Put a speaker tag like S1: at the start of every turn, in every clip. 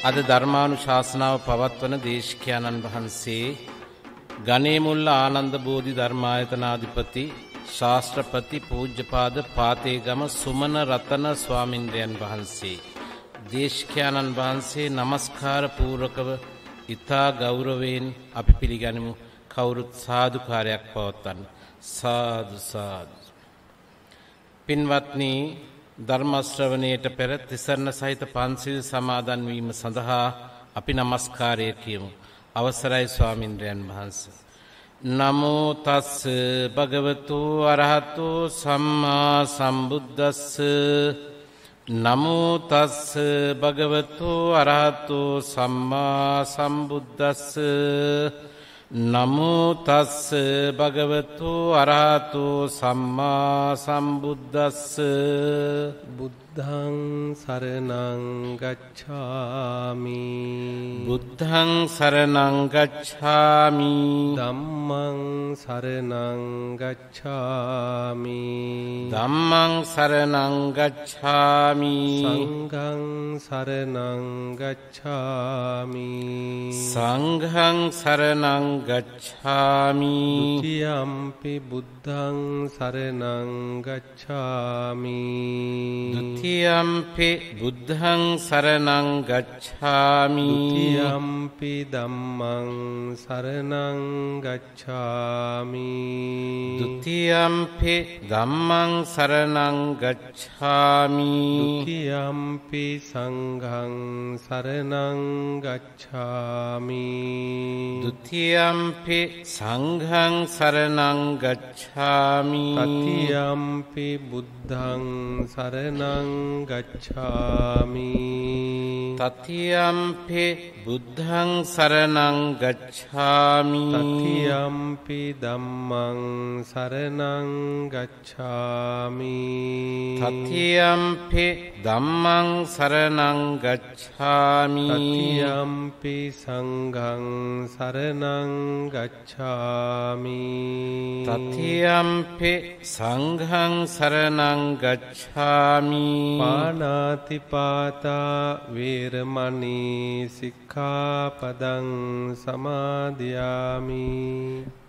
S1: අද ධර්මානුශාසනාව පවත්වන දේශකයන්න් වහන්සේ ගණේමුල්ල ආනන්ද බෝධි ධර්මායතනාධිපති ශාස්ත්‍රපති පූජ්‍යපාද පාතේගම සුමන රතන ස්වාමින්ද්‍රයන් වහන්සේ දේශකයන්න් වහන්සේ නමස්කාර පූර්වකව ඉතා ගෞරවයෙන් අපි පිළිගනිමු. කවුරුත් සාදුකාරයක් පවත්වන්න. සාදු සාදු. පින්වත්නි, ධර්ම ශ්‍රවණයට පෙර තිසරණ සහිත පන්සිල් සමාදන් වීම සඳහා අපි නමස්කාරය කියමු. අවසරයි ස්වාමින්ද්‍රයන් වහන්සේ. නමෝ තස් භගවතු අරහතෝ සම්මා සම්බුද්දස්ස. නමෝ තස් භගවතු අරහතෝ සම්මා සම්බුද්දස්ස. නමෝ තස් භගවතු අරහතෝ සම්මා සම්බුද්දස්ස. බුද්ධං සරණං ගච්ඡාමි. බුද්ධං සරණං ගච්ඡාමි. ධම්මං සරණං ගච්ඡාමි. ධම්මං සරණං ගච්ඡාමි. සංඝං සරණං ගච්ඡාමි. සංඝං සරණං ගච්ඡාමි. ဒ ුතියම්පි බුද්ධං සරණං ගච්ඡාමි. ဒ ුතියම්පි බුද්ධං සරණං ගච්ඡාමි. ဒ ුතියම්පි ධම්මං සරණං ගච්ඡාමි. ဒ ුතියම්පි ධම්මං සරණං ගච්ඡාමි. ဒ ුතියම්පි සංඝං සරණං ගච්ඡාමි. ဒ ුතියම්පි සංඝං සරණං ගච්ඡාමි. තතියම්පි බුද්ධං සරණං ගච්ඡාමි. තතියම්පි බුද්ධං සරණං ගච්ඡාමි. තතියම්පි ධම්මං සරණං ගච්ඡාමි. තතියම්පි ධම්මං සරණං ගච්ඡාමි. තතියම්පි සංඝං සරණං ගච්ඡාමි. තතියම්පි සංඝං සරණං ගච්ඡාමි. පාණාති පාතා වේරමණී සික්ඛාපදං සමාදියාමි.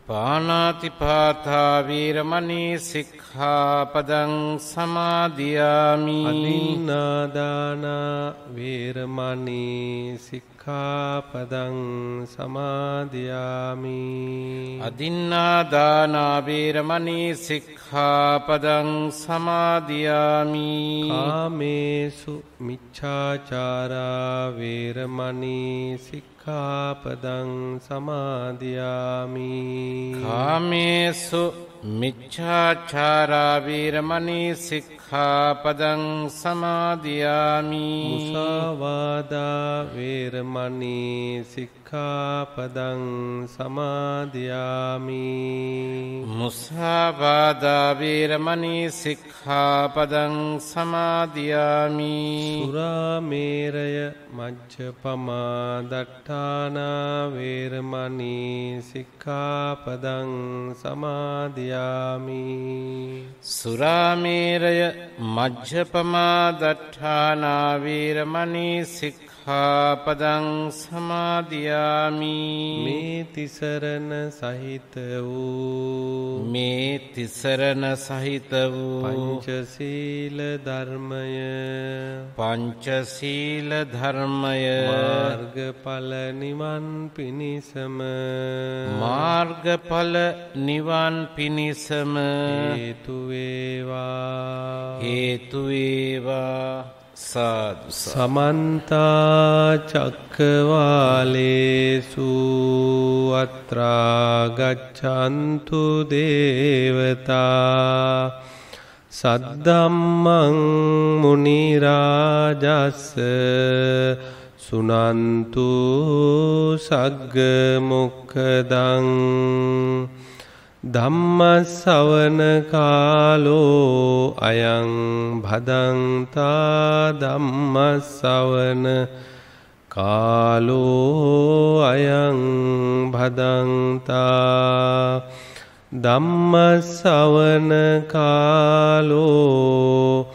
S1: පාණාති පාතා වේරමණී සික්ඛාපදං සමාදියාමි. අදින්නාදාන වේරමණී සික්ඛාපදං සමාදියාමි. අදින්නාදාන වේරමණී සික්ඛාපදං සමාදියාමි. කාමේසු මිච්ඡාචාරා වේරමණී සික්ඛාපදං සමාදියාමි. කාමේසු මිච්ඡාචාරා වේරමණී සික්ඛාපදං සමාදියාමි. මුසාවාදා වේරමණී සික්ඛාපදං සමාදියාමි. මුසාවාදා වේරමණී සික්ඛාපදං සමාදියාමි. සුරාමේරය මජ්ජපමා දට්ඨානා වේරමණී සික්ඛාපදං සමාදියාමි. සුරාමේරය මජ්ජපමා දට්ඨානා වේරමණී සික්ඛාපදං සමාදියාමි. මේ තිසරණ සහිත වූ පංචශීල ධර්මය මාර්ගඵල නිවන් පිණිසම හේතු වේවා. සාදු. සමන්ත චක්කවාලේසු අත්‍රා ගච්ඡන්තු දේවතා සද්දම්මං මුනි රාජස්ස සුනන්තු සග්ග මොක්ඛදං ධම්මස්සවන කාලෝ අයං භදංතා ධම්මස්සවන කාලෝ අයං භදංතා ධම්මස්සවන කාලෝ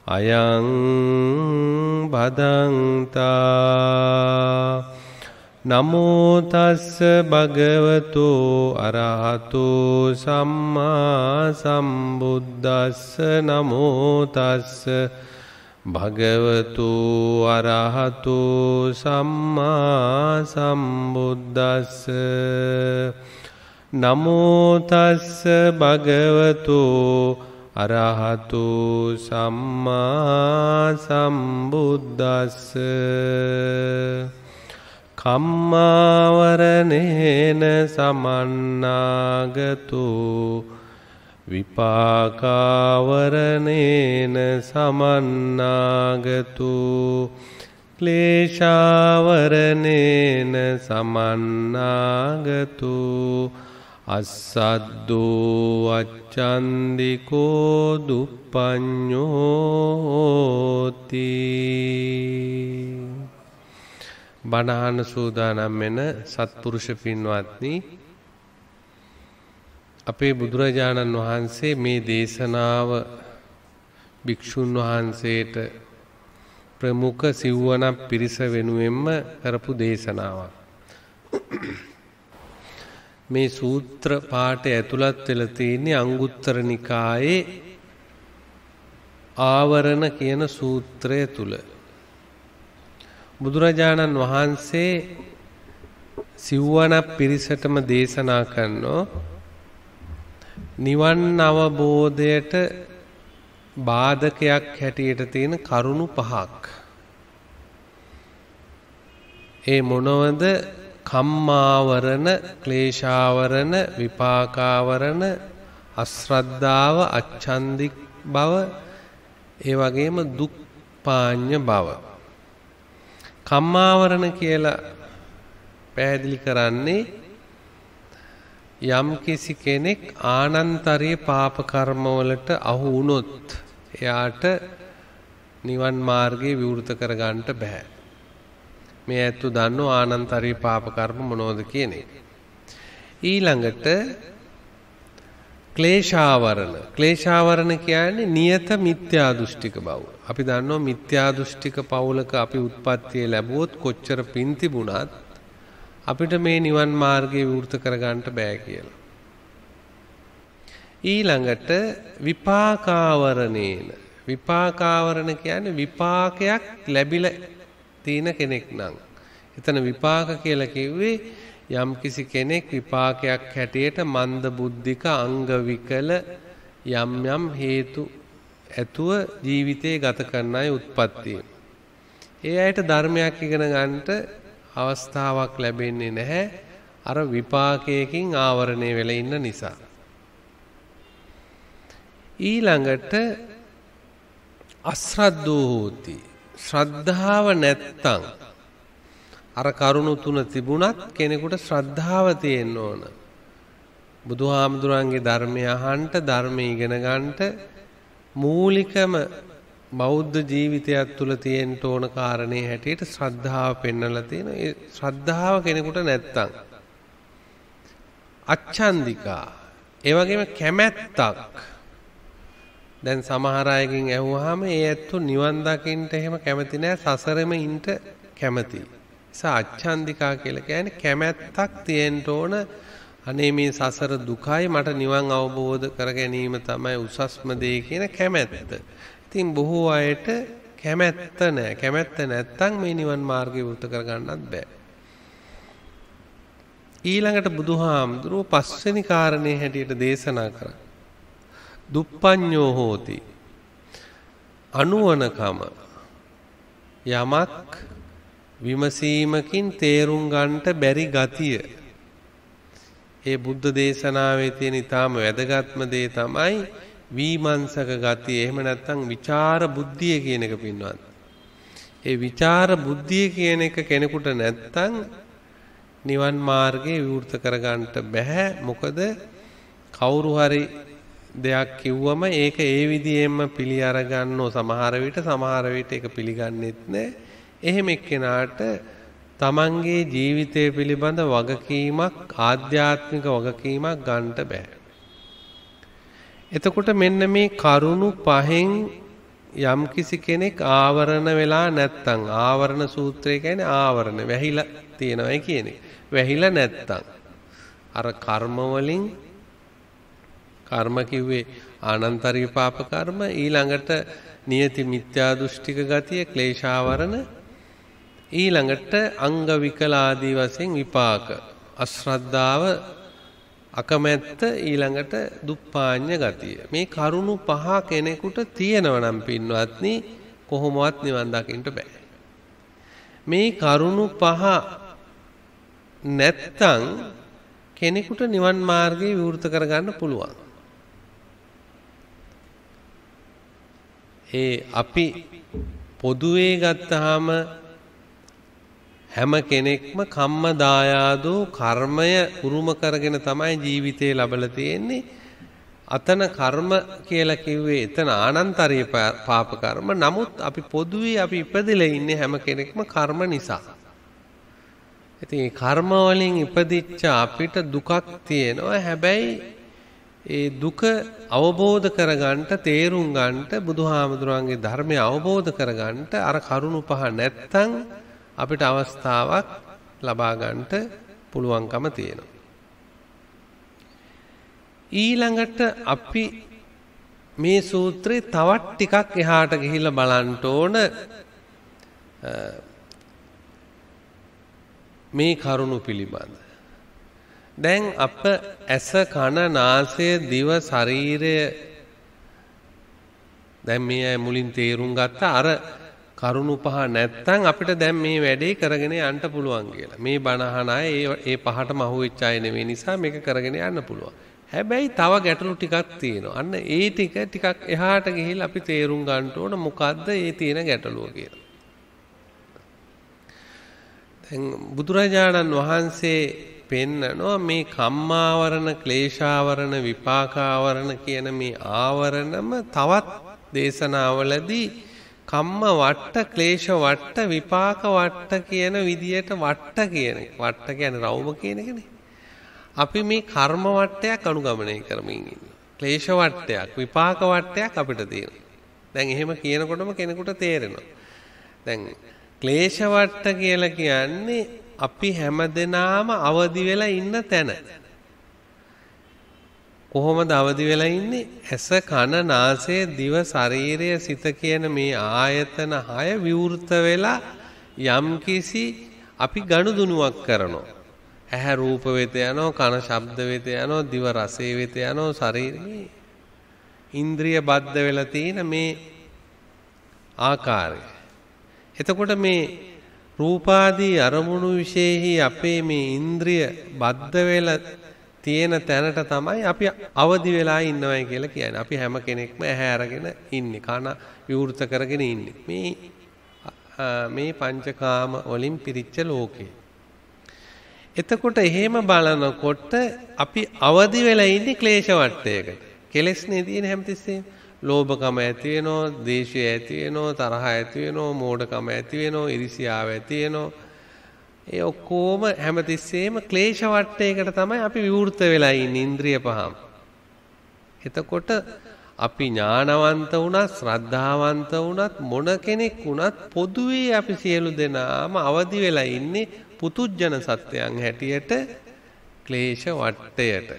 S1: අයං භදන්තා නමෝ තස්ස භගවතු අරහතු සම්මා සම්බුද්දස්ස නමෝ තස්ස භගවතු අරහතු සම්මා සම්බුද්දස්ස නමෝ තස්ස භගවතු අරහතු සම්මා සම්බුද්දස්ස කම්මාවරණේන සමන්නාගතු විපාකාවරණේන සමන්නාගතු ක්ලේශාවරණේන සමන්නාගතු අස්සද්දෝ අච්ඡන්දිකෝ දුප්පඤ්ඤෝති. බණහන සූදානම් වෙන සත්පුරුෂ පින්වත්නි, අපේ බුදුරජාණන් වහන්සේ මේ දේශනාව භික්ෂුන් වහන්සේට ප්‍රමුඛ සිව්වනක් පිරිස වෙනුවෙන්ම කරපු දේශනාවක්. මේ සූත්‍ර පාඨය ඇතුළත් වෙලා තියෙන්නේ අංගුත්තර නිකායේ ආවරණ කියන සූත්‍රය තුල. බුදුරජාණන් වහන්සේ සිව්වනක් පිරිසටම දේශනා කරනෝ නිවන් අවබෝධයට බාධකයක් හැටියට තියෙන කරුණු පහක්. ඒ මොනවද? කම්මාවරණ, ක්ලේශාවරණ, විපාකාවරණ, අශ්‍රද්ධාව, අච්ඡන්දික බව, ඒ වගේම දුක්පාඤ්ඤ බව. කම්මාවරණ කියලා පැහැදිලි කරන්නේ යම් කිසි කෙනෙක් ආනන්තරීය පාප කර්මවලට අහු වුණොත් එයාට නිවන් මාර්ගේ විවෘත කරගන්න බෑ. මේ ඇත්තු දන්නෝ ආනන්තරීය පාප කර්ම මොනවද කියන එක. ඊළඟට ක්ලේශාවරණ. ක්ලේශාවරණ කියන්නේ නියත මිත්‍යා දෘෂ්ටික බව. අපි දන්නවා මිත්‍යා දෘෂ්ටික පවුලක අපි උත්පත්තිය ලැබුවොත් කොච්චර පින් තිබුණත් අපිට මේ නිවන් මාර්ගය විවෘත කරගන්න බෑ කියලා. ඊළඟට විපාකාවරණේන. විපාකාවරණ කියන්නේ විපාකයක් ලැබිලා තියෙන කෙනෙක් නම්. එතන විපාක කියලා කිව්වේ යම් කිසි කෙනෙක් විපාකයක් හැටියට මන්ද බුද්ධික අංග විකල යම් යම් හේතු ඇතුව ජීවිතේ ගත කරන අය උත්පත්තිය. ඒ අයට ධර්මයක් ඉගෙන ගන්නට අවස්ථාවක් ලැබෙන්නේ නැහැ අර විපාකයකින් ආවරණය වෙලා ඉන්න නිසා. ඊළඟට අශ්‍රද්ධෝ හෝති. ශ්‍රද්ධාව නැත්තම් අර කරුණු තුන තිබුණත් කෙනෙකුට ශ්‍රද්ධාව තියෙන්න ඕන. බුදුහාමුදුරන්ගේ ධර්මය අහන්න, ධර්මය ඉගෙන ගන්නට මූලිකම බෞද්ධ ජීවිතයක් තුළ තියෙන්න ඕන කාරණේ හැටියට ශ්‍රද්ධාව පෙන්වලා තියෙනවා. ඒ ශ්‍රද්ධාව කෙනෙකුට නැත්තම් අච්ඡන්දිකා, ඒ වගේම කැමැත්තක්. දැන් සමහර අයගෙන් ඇහුවාම ඒ ඇත්තෝ නිවන් දකින්න එහෙම කැමති නෑ, සසරෙම ඉන්න කැමති. අච්ඡන්දිකා කියලා කියන්නේ කැමැත්තක් තියෙන්න ඕන. අනේ මේ සසර දුකයි, මට නිවන් අවබෝධ කර ගැනීම තමයි උසස්ම දේ කියන කැමැත්ත. ඉතින් බොහෝ අයට කැමැත්ත නැහැ. කැමැත්ත නැත්තම් මේ නිවන් මාර්ගය වෘත කර ගන්නත් බෑ. ඊළඟට බුදුහාමුදුරුව පස්වෙනි කාරණේ හැටියට දේශනා කරා. දුප්පඤ්ඤෝ හෝති. අනුවණකම. යමක් විමසීමකින් තේරුම් ගන්නට බැරි ගතිය. ඒ බුද්ධ දේශනාවේ තියෙන ඊටාම වැදගත්ම දේ තමයි විමර්ශක ගතිය. එහෙම නැත්නම් විචාර බුද්ධිය කියන එක පින්වත්. ඒ විචාර බුද්ධිය කියන එක කෙනෙකුට නැත්නම් නිවන් මාර්ගේ විවෘත කරගන්නට බෑ. මොකද කවුරු හරි දෙයක් කිව්වම ඒක ඒ විදියෙන්ම පිළි අරගන්නෝ සමහර විට ඒක පිළිගන්නෙත් නෑ. එහෙම එක්කෙනාට තමන්ගේ ජීවිතය පිළිබඳ වගකීමක්, ආධ්‍යාත්මික වගකීමක් ගන්නට බෑ. එතකොට මෙන්න මේ කරුණු පහෙන් යම් කිසි කෙනෙක් ආවරණ වෙලා නැත්තම් ආවරණ සූත්‍රය කියන්නේ ආවරණ වැහිලා තියෙනවයි කියන්නේ. වැහිලා නැත්තම් අර කර්ම වලින් කර්ම කිව්වේ ආනන්තර විපාක කර්ම ඊළඟට නියති මිත්‍යා දෘෂ්ටික ගතිය ක්ලේශාවරණ ඊළඟට අංග විකලාදී වශයෙන් විපාක අශ්‍රද්ධාව අකමැත්ත ඊළඟට දුප්පාඤ්ඤ ගතිය මේ කරුණු පහ කෙනෙකුට තියෙනව නම් පින්වත්නි කොහොමවත් නිවන් දකින්න බෑ මේ කරුණු පහ නැත්තම් කෙනෙකුට නිවන් මාර්ගය විවෘත කරගන්න පුළුවන් අපි පොදුවේ ගත්තාම හැම කෙනෙක්ම කම්ම දායාදෝ කර්මය උරුම කරගෙන තමයි ජීවිතේ ලබලා තියෙන්නේ. අතන කර්ම කියලා කිව්වේ එතන ආනන්තරීය පාප කර්ම. නමුත් අපි පොදුවේ අපි ඉපදෙලා ඉන්නේ හැම කෙනෙක්ම කර්ම නිසා. ඉතින් මේ කර්ම වලින් ඉපදිච්ච අපිට දුකක් තියෙනවා. හැබැයි ඒ දුක අවබෝධ කරගන්නට තේරුම් ගන්නට බුදුහාමුදුරන්ගේ ධර්මය අවබෝධ කරගන්නට අර කරුණු පහ නැත්තම් අපිට අවස්ථාවක් ලබා ගන්නට පුළුවන්කම තියෙනවා. ඊළඟට අපි මේ සූත්‍රේ තවත් ටිකක් එහාට ගිහිල්ලා බලන්න ඕන මේ කරුණු පිළිබඳ. දැන් අප ඇස කන නාසය දිව ශරීරය දැන් මේ මුලින් තේරුම් ගත්ත අර කරුණු පහ නැත්තම් අපිට දැන් මේ වැඩේ කරගෙන යන්න පුළුවන් කියලා. මේ බණ අහන අය ඒ පහටම අහුවෙච්ච අය නෙවෙයි නිසා මේක කරගෙන යන්න පුළුවන්. හැබැයි තව ගැටලු ටිකක් තියෙනවා. අන්න ඒ ටිකක් එහාට ගිහිල්ලා අපි තේරුම් ගන්න ඕන මොකද්ද ඒ තියෙන ගැටලුව කියලා. දැන් බුදුරජාණන් වහන්සේ පෙන්නනවා මේ කම්මාවරණ ක්ලේශාවරණ විපාකාවරණ කියන මේ ආවරණම තවත් දේශනාවලදී කම්ම වට්ට ක්ලේශ වට්ට විපාක වට්ට කියන විදියට වට්ට කියන්නේ රවුම කියන එකනේ. අපි මේ කර්ම වට්ටයක් අනුගමනය කරමින් ඉන්නවා. ක්ලේශ වට්ටයක් විපාක වට්ටයක් අපිට තියෙනවා. දැන් එහෙම කියනකොටම කෙනෙකුට තේරෙනවා. දැන් ක්ලේශ වට්ට කියලා කියන්නේ අපි හැමදෙනාම අවදි වෙලා ඉන්න තැන. කොහොමද අවදි වෙලා ඉන්නේ? ඇස කන නාසය දිව ශරීරය සිත කියන මේ ආයතන 6 විවෘත වෙලා යම්කිසි අපි ගනුදෙනුවක් කරනවා. ඇහැ රූප වෙත යනවා, කන ශබ්ද වෙත යනවා, දිව රසය වෙත යනවා, ශරීරයේ ඉන්ද්‍රිය බද්ධ වෙලා තියෙන මේ ආකාරය. එතකොට මේ රූපාදී අරමුණු විශේෂයි අපේ මේ ඉන්ද්‍රිය බද්ධ වෙලා තියෙන තැනට තමයි අපි අවදි වෙලා ඉන්නවයි කියලා කියන්නේ. අපි හැම කෙනෙක්ම ඇහැ අරගෙන ඉන්නේ. කන විවෘත කරගෙන ඉන්නේ. මේ පංචකාම වලින් පිරිච්ච ලෝකේ. එතකොට එහෙම බලනකොට අපි අවදි වෙලා ඉන්නේ ක්ලේශ වට්ටයකට. කෙලෙස්නේ තියෙන හැමතිස්සෙම. ලෝභකම ඇති වෙනවා, ද්වේෂය ඇති වෙනවා, තරහ ඇති වෙනවා, මෝඩකම ඇති වෙනවා, ඉරිසියාව ඇති වෙනවා. ඒ ඔක්කොම හැමතිස්සෙම ක්ලේශ වට්ටයකට තමයි අපි විවෘත වෙලා ඉන්නේ ඉන්ද්‍රිය පහම. එතකොට අපි ඥානවන්ත වුණත්, ශ්‍රද්ධාවන්ත වුණත්, මොන කෙනෙක් වුණත් පොදුවේ අපි සියලු දෙනාම අවදි වෙලා ඉන්නේ පුතුජන සත්‍යයන් හැටියට ක්ලේශ වට්ටයට.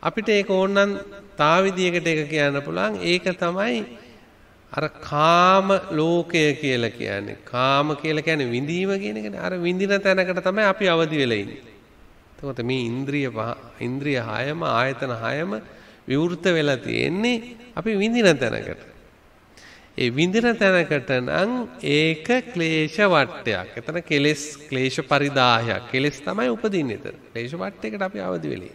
S1: අපිට ඒක ඕනනම් තා විදියකට ඒක කියන්න පුළුවන්. ඒක තමයි අර කාම ලෝකය කියලා කියන්නේ. කාම කියලා කියන්නේ විඳීම කියන එකනේ. අර විඳින තැනකට තමයි අපි අවදි වෙලා ඉන්නේ. එතකොට මේ ඉන්ද්‍රිය 6ම ආයතන 6ම විවෘත වෙලා තියෙන්නේ අපි විඳින තැනකට. ඒ විඳින තැනකට නම් ඒක ක්ලේශ වට්ටයක්. එතන කෙලෙස් ක්ලේශ පරිදාහයක්. කෙලෙස් තමයි උපදින්නේ එතන. ක්ලේශ වට්ටයකට අපි අවදි වෙලේ.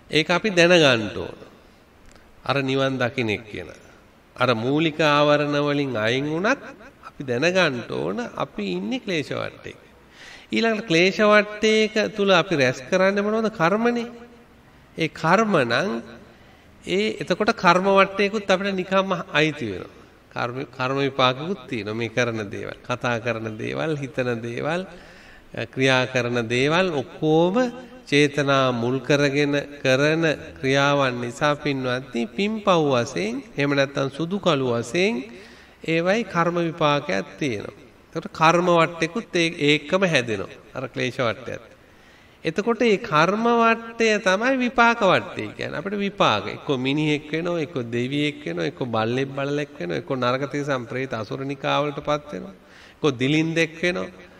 S1: ඒක අපි දැනගන්න ඕන. අර නිවන් දකින්න කියන. අර මූලික ආවරණ වලින් අයින් වුණත් අපි දැනගන්න ඕන අපි ඉන්නේ ක්ලේශ වට්ටයක. ඊළඟට ක්ලේශ වට්ටයක තුල අපි රැස් කරන්නේ මොනවද? කර්මනේ. ඒ කර්ම නම් එතකොට කර්ම වට්ටයකුත් අපිට නිකම්ම අයිති වෙනවා. කර්ම විපාකකුත් තියෙනවා. මේ කරන දේවල්, කතා කරන දේවල්, හිතන දේවල්, ක්‍රියා කරන දේවල් ඔක්කොම චේතනා මුල් කරගෙන කරන ක්‍රියාවන් නිසා පින්වත්නි පින්පව් වශයෙන් එහෙම නැත්නම් සුදු කළු වශයෙන් ඒවයි කර්ම විපාකයක් තියෙනවා. ඒකට කර්ම වට්ටෙකුත් ඒකම හැදෙනවා. අර ක්ලේශ වට්ටයත්. එතකොට මේ කර්ම වට්ටය තමයි විපාක වට්ටය කියන්නේ. අපිට විපාක එක්ක මිනිහෙක් වෙනවා, එක්ක දෙවියෙක් වෙනවා, එක්ක බල්ලෙක් බලලෙක් වෙනවා, එක්ක නරක තේසම් ප්‍රේත අසුරනිකාවලටපත් වෙනවා, එක්ක දිලින්දෙක් වෙනවා,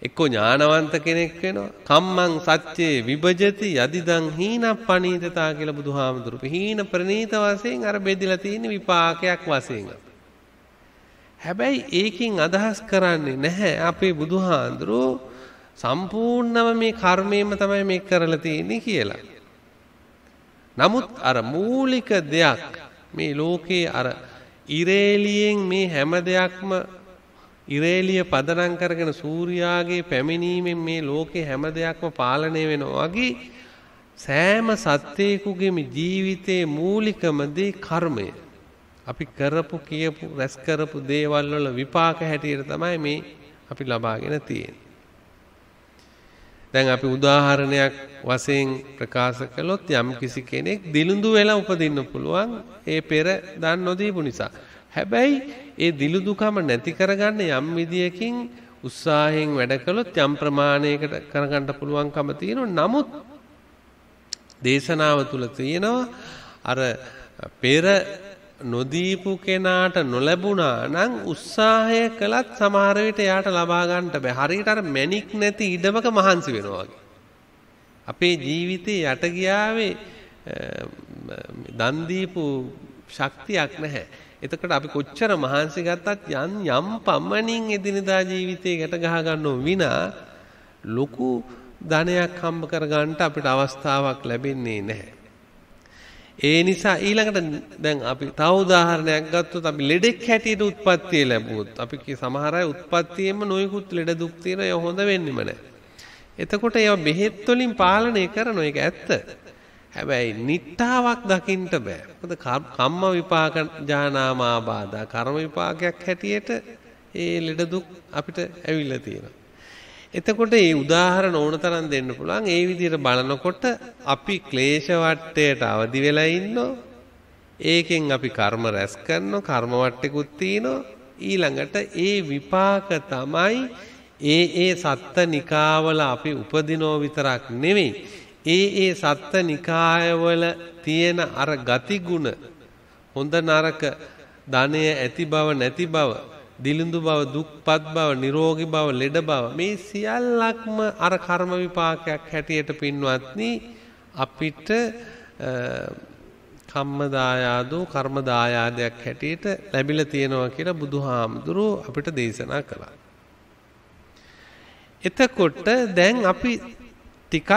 S1: එක්ක ඥානවන්ත කෙනෙක් වෙනවා. කම්මං සච්චේ විභජති යදිදං හීන පනීතතා කියලා බුදුහාමුදුරුවෝ හීන ප්‍රනීත වශයෙන් අර බෙදලා තියෙන විපාකයක් වශයෙන්. හැබැයි ඒකින් අදහස් කරන්නේ නැහැ අපේ බුදුහාඳුරෝ සම්පූර්ණම මේ කර්මයෙන්ම තමයි මේක කරලා තියෙන්නේ කියලා. නමුත් අර මූලික දෙයක් මේ ලෝකේ අර ඉරේලියෙන් මේ හැම දෙයක්ම ඉරේලිය පදනම් කරගෙන සූර්යාගේ පැමිණීමෙන් මේ ලෝකේ හැම දෙයක්ම පාලනය වෙනවා වගේ සෑම සත්‍යයකගේම ජීවිතයේ මූලිකම දේ කර්මය. අපි කරපු කියපු රැස් කරපු දේවල් වල විපාක හැටියට තමයි මේ අපි ලබාගෙන තියෙන්නේ. දැන් අපි උදාහරණයක් වශයෙන් ප්‍රකාශ කළොත් යම් කිසි කෙනෙක් දිලුඳු වෙලා උපදින්න පුළුවන් ඒ පෙර දන් නොදීපු නිසා. හැබැයි ඒ දිලුදුකම නැති කරගන්න යම් විදියකින් උත්සාහයෙන් වැඩ කළොත් යම් ප්‍රමාණයකට කරගන්න පුළුවන්කම තියෙනවා. නමුත් දේශනාව තුල තියෙනවා අර පෙර නොදීපු කෙනාට නොලැබුණා නම් උත්සාහය කළත් සමහර විට එයාට ලබා ගන්නට බෑ. හරියට අර මැණික් නැති ඉඩමක මහන්සි වෙනවා වගේ. අපේ ජීවිතේ යට ගියාවේ දන් දීපු ශක්තියක් නැහැ. එතකොට අපි කොච්චර මහන්සි ගත්තත් යම් පමණින් එදිනදා ජීවිතේ ගැට ගහ ගන්නව විනා ලොකු ධනයක් හම්බ කර ගන්නට අපිට අවස්ථාවක් ලැබෙන්නේ නැහැ. ඒ නිසා ඊළඟට දැන් අපි තව උදාහරණයක් ගත්තොත් අපි ලෙඩෙක් හැටියට උත්පත්තිය ලැබුවොත් අපි සමහර අය උත්පත්තියෙම නොයෙකුත් ලෙඩ දුක් තියෙන ඒවා හොඳ වෙන්නෙම නැහැ. එතකොට ඒවා බෙහෙත් වලින් පාලනය කරනවා ඒක ඇත්ත. හැබැයි නිට්ටාවක් දකින්න බෑ. මොකද කම්ම විපාක ජානාමා බාධා කර්ම විපාකයක් හැටියට ඒ ලෙඩ දුක් අපිට ඇවිල්ලා තියෙනවා. එතකොට මේ උදාහරණ ඕන තරම් දෙන්න පුළුවන්. ඒ විදිහට බලනකොට අපි ක්ලේශ වට්ටයට අවදි වෙලා ඉන්නෝ. ඒකෙන් අපි කර්ම රැස් කරනවා. කර්ම වට්ටෙකුත් තියෙනවා. ඊළඟට ඒ විපාක තමයි ඒ සත්ත්ව නිකාවල අපි උපදිනව විතරක් නෙවෙයි. ඒ සත්ත්ව නිකායවල තියෙන අර ගතිගුණ හොඳ නරක ධනය ඇති බව නැති බව දිලිඳු බව දුක්පත් බව නිරෝගී බව ලෙඩ බව මේ සියල්ලක්ම අර කර්ම විපාකයක් හැටියට පින්වත්නි අපිට කම්මදායාදෝ කර්මදායාදයක් හැටියට ලැබිලා තියෙනවා කියලා බුදුහාමුදුරුවෝ අපිට දේශනා කළා. එතකොට දැන් අපි ටිකක්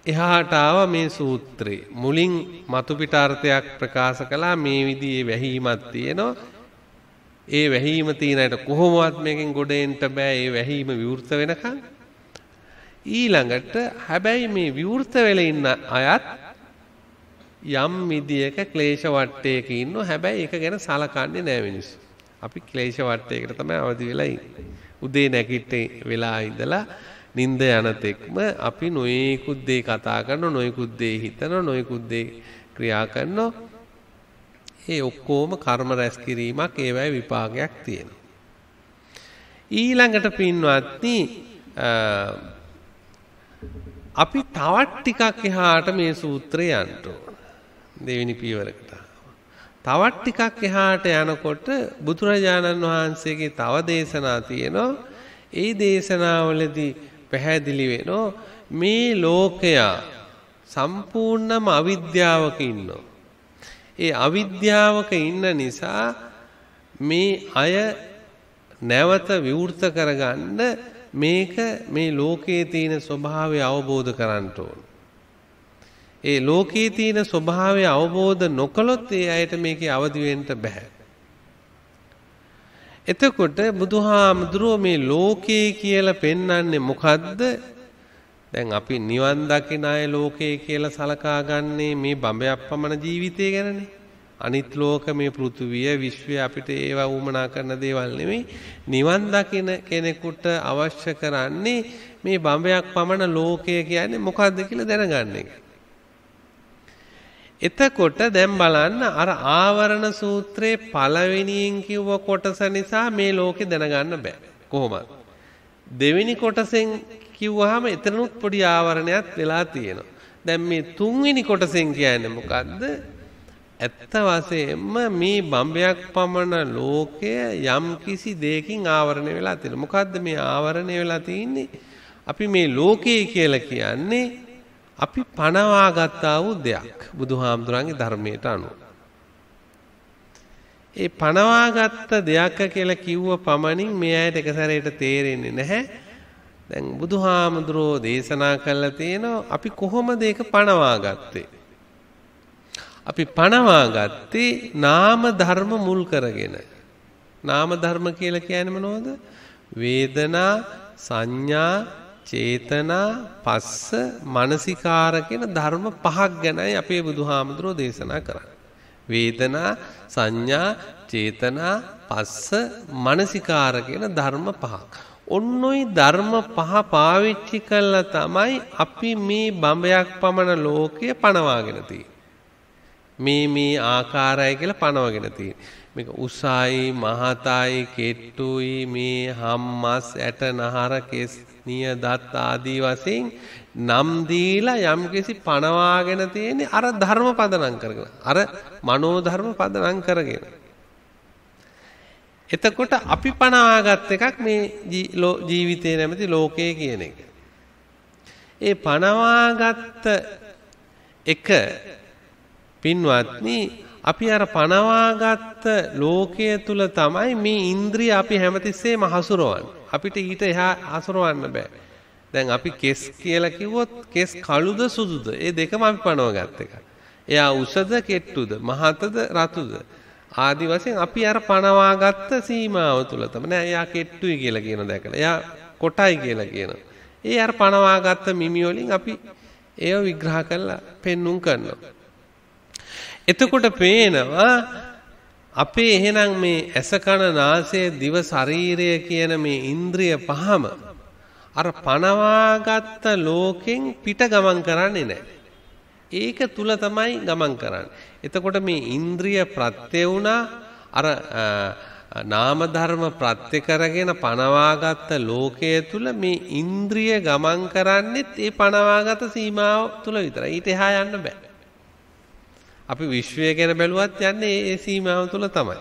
S1: එහාට ආවා මේ සූත්‍රේ. මුලින් මතු පිට අර්ථයක් ප්‍රකාශ කළා මේ විදිහේ වැහිමක් තියෙනවා. ඒ වැහිම තියෙනට කොහොමවත් මේකෙන් ගොඩ එන්න බෑ. ඒ වැහිම විවෘත වෙනකන්. ඊළඟට හැබැයි මේ විවෘත වෙලා ඉන්න අයත් යම් විදියක ක්ලේශ වට්ටයක ඉන්නවා. හැබැයි ඒක ගැන සලකන්නේ නෑ මිනිස්සු. අපි ක්ලේශ වට්ටයකට තමයි අවදි වෙලා ඉන්නේ. උදේ නැගිට වෙලා ඉඳලා නිින්ද යන තෙක්ම අපි නොයෙකුත් දේ කතා කරනවා, නොයෙකුත් දේ හිතනවා, නොයෙකුත් දේ ක්‍රියා කරනවා. ඒ ඔක්කොම කර්ම රැස් කිරීමක් ඒවයි විපාකයක් තියෙනවා. ඊළඟට පින්වත්නි අපි තවත් ටිකක් එහාට මේ සූත්‍රය යන්න ඕන. දෙවෙනි පියවරකට. තවත් ටිකක් එහාට යනකොට බුදුරජාණන් වහන්සේගේ තව දේශනා තියෙනවා. ඒ දේශනාවලදී පැහැදිලි වෙනවා මේ ලෝකයා සම්පූර්ණම අවිද්‍යාවක ඉන්නවා. ඒ අවිද්‍යාවක ඉන්න නිසා මේ අය නැවත විවෘත කරගන්න මේක මේ ලෝකයේ තියෙන ස්වභාවය අවබෝධ කරගන්න ඕන. ඒ ලෝකයේ තියෙන ස්වභාවය අවබෝධ නොකළොත් ඒ අයට මේකේ අවදි වෙන්න බෑ. එතකොට බුදුහාමුදුරුවෝ මේ ලෝකේ කියලා පෙන්වන්නේ මොකද්ද? දැන් අපි නිවන් දකින අය ලෝකේ කියලා සලකා ගන්නේ මේ බඹයක් පමණ ජීවිතය ගැනනේ. අනිත් ලෝක මේ පෘථුවිය විශ්වය අපිට ඒවා උමනා කරන දේවල් නෙමෙයි. නිවන් දකින කෙනෙකුට අවශ්‍ය කරන්නේ මේ බඹයක් පමණ ලෝකය කියන්නේ මොකද්ද කියලා දැනගන්න එක. එතකොට දැන් බලන්න අර ආවරණ සූත්‍රයේ පළවෙනියෙන් කිව්ව කොටස නිසා මේ ලෝකේ දැනගන්න බෑ. කොහොමද? දෙවෙනි කොටසෙන් කිව්වහම එතනොත් පොඩි ආවරණයක් වෙලා තියෙනවා. දැන් මේ තුන්වෙනි කොටසෙන් කියන්නේ මොකද්ද? ඇත්ත වශයෙන්ම මේ බඹයක් පමණ ලෝකය යම් කිසි දෙයකින් ආවරණය වෙලා තියෙනවා. මොකද්ද මේ ආවරණය වෙලා තියෙන්නේ? අපි මේ ලෝකය කියලා කියන්නේ අපි පණවා ගත්තා වූ දෙයක්. බුදුහාමුදුරන්ගේ ධර්මයට අනුව. ඒ පණවා ගත්ත දෙයක් කියලා කිව්ව පමණින් මේ ඇයට එක සැරේට තේරෙන්නේ නැහැ. දැන් බුදුහාමුදුරෝ දේශනා කළා තියෙනවා අපි කොහොමද ඒක පණවා ගත්තේ? අපි පණවා ගත්තේ නාම ධර්ම මුල් කරගෙන. නාම ධර්ම කියලා කියන්නේ මොනවද? වේදනා, සංඥා, චේතනා, පස්ස, මනසිකාර කියන ධර්ම පහක් ගැනයි අපේ බුදුහාමුදුරෝ දේශනා කරන්නේ. වේදනා, සංඥා, චේතනා, පස්ස, මනසිකාර කියන ධර්ම පහක්. ඔන්නෝයි ධර්ම පහ පාවිච්චි කළා තමයි අපි මේ බඹයක් පමණ ලෝකය පණවාගෙන තියෙන්නේ. මේ ආකාරය කියලා පණවගෙන තියෙන්නේ. මේක උසයි, මහතයි, කෙට්ටුයි, මේ හම්මස්, ඇට නහර, කෙස්, නිය, දත් ආදී වශයෙන් නම් දීලා යම්කිසි පණවාගෙන තියෙන්නේ අර ධර්ම පදනම් කරගෙන. අර මනෝ ධර්ම පදනම් කරගෙන. එතකොට අපි පණවාගත් එකක් මේ ජීවිතේ නැමැති ලෝකය කියන එක. ඒ පණවාගත් එක පින්වත්නි අපි අර පණවාගත් ලෝකයේ තුල තමයි මේ ඉන්ද්‍රිය අපි හැමතිස්සෙම හසුරවන්නේ. අපිට ඊට එහා හසුරවන්න බෑ. දැන් අපි කෙස් කියලා කිව්වොත් කෙස් කළුද සුදුද? ඒ දෙකම අපි පණවගත් එක. එයා උසද කෙට්ටුද? මහතද රතුද? ආදි වශයෙන් අපි අර පණවාගත් සීමාව තුල තමයි. නෑ එයා කෙට්ටුයි කියලා කියන දැකලා. එයා කොටයි කියලා කියනවා. ඒ අර පණවාගත් මිමි වලින් අපි ඒව විග්‍රහ කරලා පෙන්눔 කරනවා. එතකොට පේනවා අපේ එහෙනම් මේ ඇස කන නාසය දිව ශරීරය කියන මේ ඉන්ද්‍රිය පහම අර පණවාගත්ත ලෝකෙන් පිට ගමන් කරන්නේ නැහැ. ඒක තුල තමයි ගමන් කරන්නේ. එතකොට මේ ඉන්ද්‍රිය ප්‍රත්‍ය වුණා අර නාම ධර්ම ප්‍රත්‍ය කරගෙන පණවාගත්ත ලෝකයේ තුල මේ ඉන්ද්‍රිය ගමන් කරන්නේත් ඒ පණවාගත සීමාව තුල විතරයි. ඊට එහා යන්න බෑ. අපි විශ්වය ගැන බැලුවත් යන්නේ ඒ සීමාව තුල තමයි.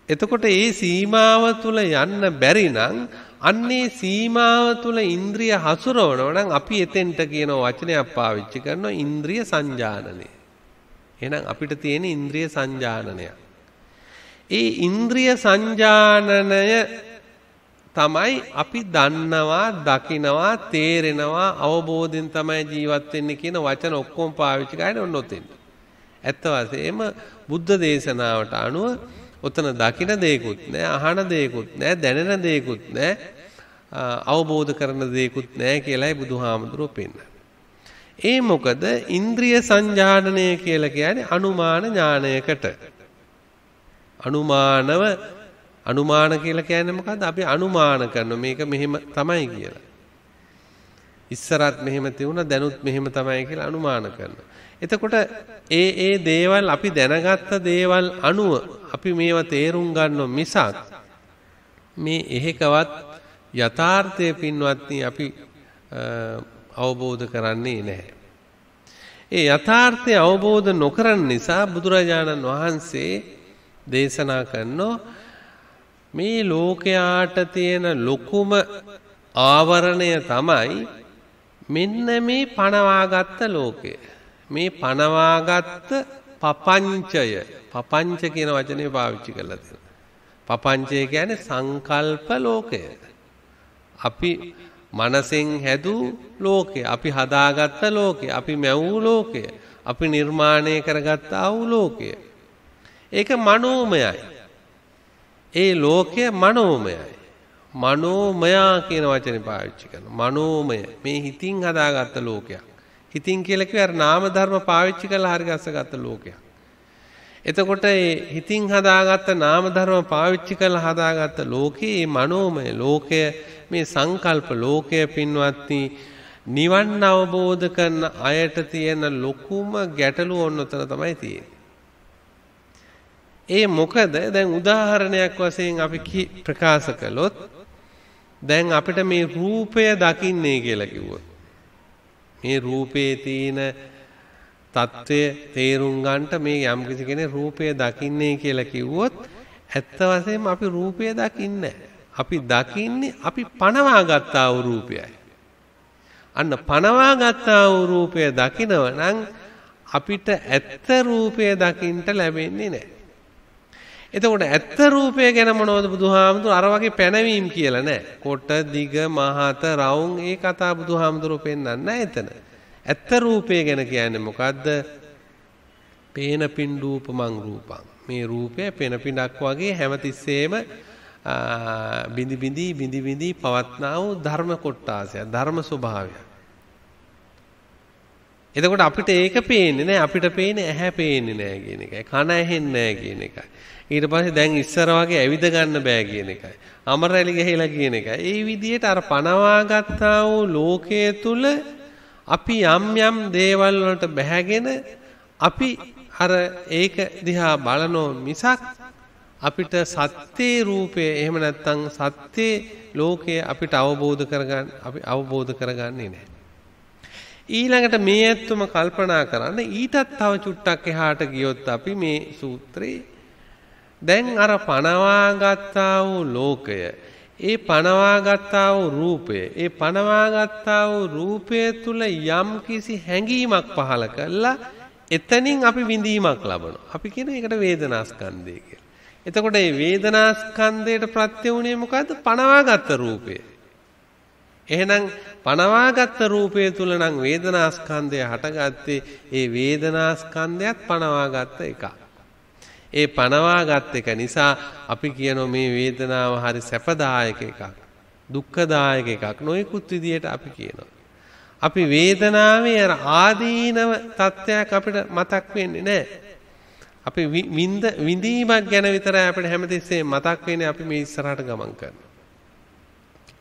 S1: එතකොට ඒ සීමාව තුල යන්න බැරි නම් අන්නේ සීමාව තුල ඉන්ද්‍රිය හසුරවනවා නම් අපි එතෙන්ට කියන වචනයක් පාවිච්චි කරනවා ඉන්ද්‍රිය සංජානනය. එහෙනම් අපිට තියෙන ඉන්ද්‍රිය සංජානනය. ඒ ඉන්ද්‍රිය සංජානනය තමයි අපි දන්නවා, දකිනවා, තේරෙනවා, අවබෝධයෙන් තමයි ජීවත් වෙන්නේ කියන වචන ඔක්කොම පාවිච්චි කරන්නේ ඔන්න ඔතෙන්. ඇත්ත වශයෙන්ම බුද්ධ දේශනාවට අනුව ඔතන දකින දෙයක්වත් නැහැ, අහන දෙයක්වත් නැහැ, දැනෙන දෙයක්වත් නැහැ, අවබෝධ කරන දෙයක්වත් නැහැ කියලායි බුදුහාමුදුරුවෝ පෙන්නන්නේ. ඒ මොකද ඉන්ද්‍රිය සංජානනය කියලා කියන්නේ අනුමාන ඥානයකට. අනුමාන කියලා කියන්නේ මොකද්ද? අපි අනුමාන කරනවා මේක මෙහෙම තමයි කියලා. ඉස්සරත් මෙහෙම තියුණා දැනුත් මෙහෙම තමයි කියලා අනුමාන කරනවා. එතකොට ඒ දේවල් අපි දැනගත්ත දේවල් අනුව අපි මේවා තේරුම් ගන්නව මිසක් මේ එහෙකවත් යථාර්ථය පින්වත්නි අපි අවබෝධ කරන්නේ නැහැ. ඒ යථාර්ථය අවබෝධ නොකරන නිසා බුදුරජාණන් වහන්සේ දේශනා කරනවා මේ ලෝකයාට තියෙන ලොකුම ආවරණය තමයි මෙන්න මේ පණවාගත්ත ලෝකය. මේ පණවාගත්ත පපංච කියන වචනේ පාවිච්චි කරලා තියෙනවා. පපංචය කියන්නේ සංකල්ප ලෝකය. අපි මනසෙන් හැදූ ලෝකය, අපි හදාගත්ත ලෝකය, අපි මැවූ ලෝකය, අපි නිර්මාණය කරගත්තා වූ ලෝකය. ඒක මනෝමයයි. ඒ ලෝකය මනෝමයයි. මනෝමයා කියන වචනේ පාවිච්චි කරනවා. මනෝමය මේ හිතින් හදාගත්ත ලෝකයක්. හිතින් කියලා කිව්වේ අර නාම ධර්ම පාවිච්චි කරලා හරි ගස්සගත්ත ලෝකයක්. එතකොට හිතින් හදාගත්ත නාම ධර්ම පාවිච්චි කරලා හදාගත්ත ලෝකේ මනෝමය ලෝකය මේ සංකල්ප ලෝකය පින්වත්නි නිවන් අවබෝධ කරන අයට තියෙන ලොකුම ගැටලුව ඔන්නතර තමයි තියෙන්නේ. ඒ මොකද දැන් උදාහරණයක් වශයෙන් අපි ප්‍රකාශ කළොත් දැන් අපිට මේ රූපය දකින්නේ කියලා කිව්වොත් මේ රූපේ තියෙන තත්ත්වය තේරුම් ගන්නට මේ යම් කිසි කෙනෙක් රූපය දකින්නේ කියලා කිව්වොත් ඇත්ත වශයෙන්ම අපි රූපය දකින්නේ අපි දකින්නේ අපි පණවා ගත්තා වූ රූපයයි. අන්න පණවා ගත්තා වූ රූපය දකිනව නම් අපිට ඇත්ත රූපය දකින්න ලැබෙන්නේ නැහැ. එතකොට ඇත්ත රූපය ගැන මොනවද බුදුහාමුදුරු අර වගේ පැනවීම කියලා නෑ. කොට දිග මහත රවුම් ඒ කතා බුදුහාමුදුරු පෙන්නන්නේ නැහැ එතන. ඇත්ත රූපය ගැන කියන්නේ මොකද්ද? පේන පින්ඩූපමං රූපං. මේ රූපය පේන පින්ඩක් වගේ හැමතිස්සෙම බිඳි බිඳි පවත්නා වූ ධර්ම කොටාසය, ධර්ම ස්වභාවය. එතකොට අපිට ඒක පේන්නේ නැහැ. අපිට පේන්නේ ඇහැ පේන්නේ නැහැ කියන එකයි. කන ඇහෙන්නේ නැහැ කියන එකයි. ඊට පස්සේ දැන් ඉස්සර වගේ ඇවිද ගන්න බෑ කියන එකයි. අමරැලි ගහලා කියන එකයි. ඒ විදිහට අර පනවා ගත්තා වූ ලෝකයේ තුල අපි යම් දේවල් වලට බැහැගෙන අපි අර ඒක දිහා බලනෝ මිසක් අපිට සත්‍ය රූපය එහෙම නැත්නම් සත්‍ය ලෝකය අපිට අවබෝධ කරගන්නේ නැහැ. ඊළඟට මේ ඇත්තම කල්පනා කරන්න ඊටත් තව චුට්ටක් එහාට ගියොත් අපි මේ සූත්‍රේ දැන් අර පනවා ගත්තා වූ ලෝකය ඒ පනවා ගත්තා වූ රූපය ඒ පනවා ගත්තා වූ රූපය තුල යම් කිසි හැඟීමක් පහළ කළා එතනින් අපි විඳීමක් ලබනවා. අපි කියන එකට වේදනාස්කන්ධය කියලා. එතකොට මේ වේදනාස්කන්ධයට ප්‍රත්‍ය වුණේ මොකද්ද? පනවාගත්ත රූපය. එහෙනම් පනවාගත්ත රූපය තුල නම් වේදනාස්කන්ධය හටගත්තේ ඒ වේදනාස්කන්ධයත් පනවාගත්ත එකක්. ඒ පනවාගත් එක නිසා අපි කියනවා මේ වේදනාව හරි සැපදායක එකක්, දුක්ඛදායක එකක් නොයෙකුත් විදියට අපි කියනවා. අපි වේදනාවේ ආදීනව තත්ත්වයක් අපිට මතක් වෙන්නේ නැහැ. අපි විඳීමක් ගැන විතරයි අපිට හැමතිස්සෙම මතක් වෙන්නේ අපි මේ ඉස්සරහට ගමන් කරනවා.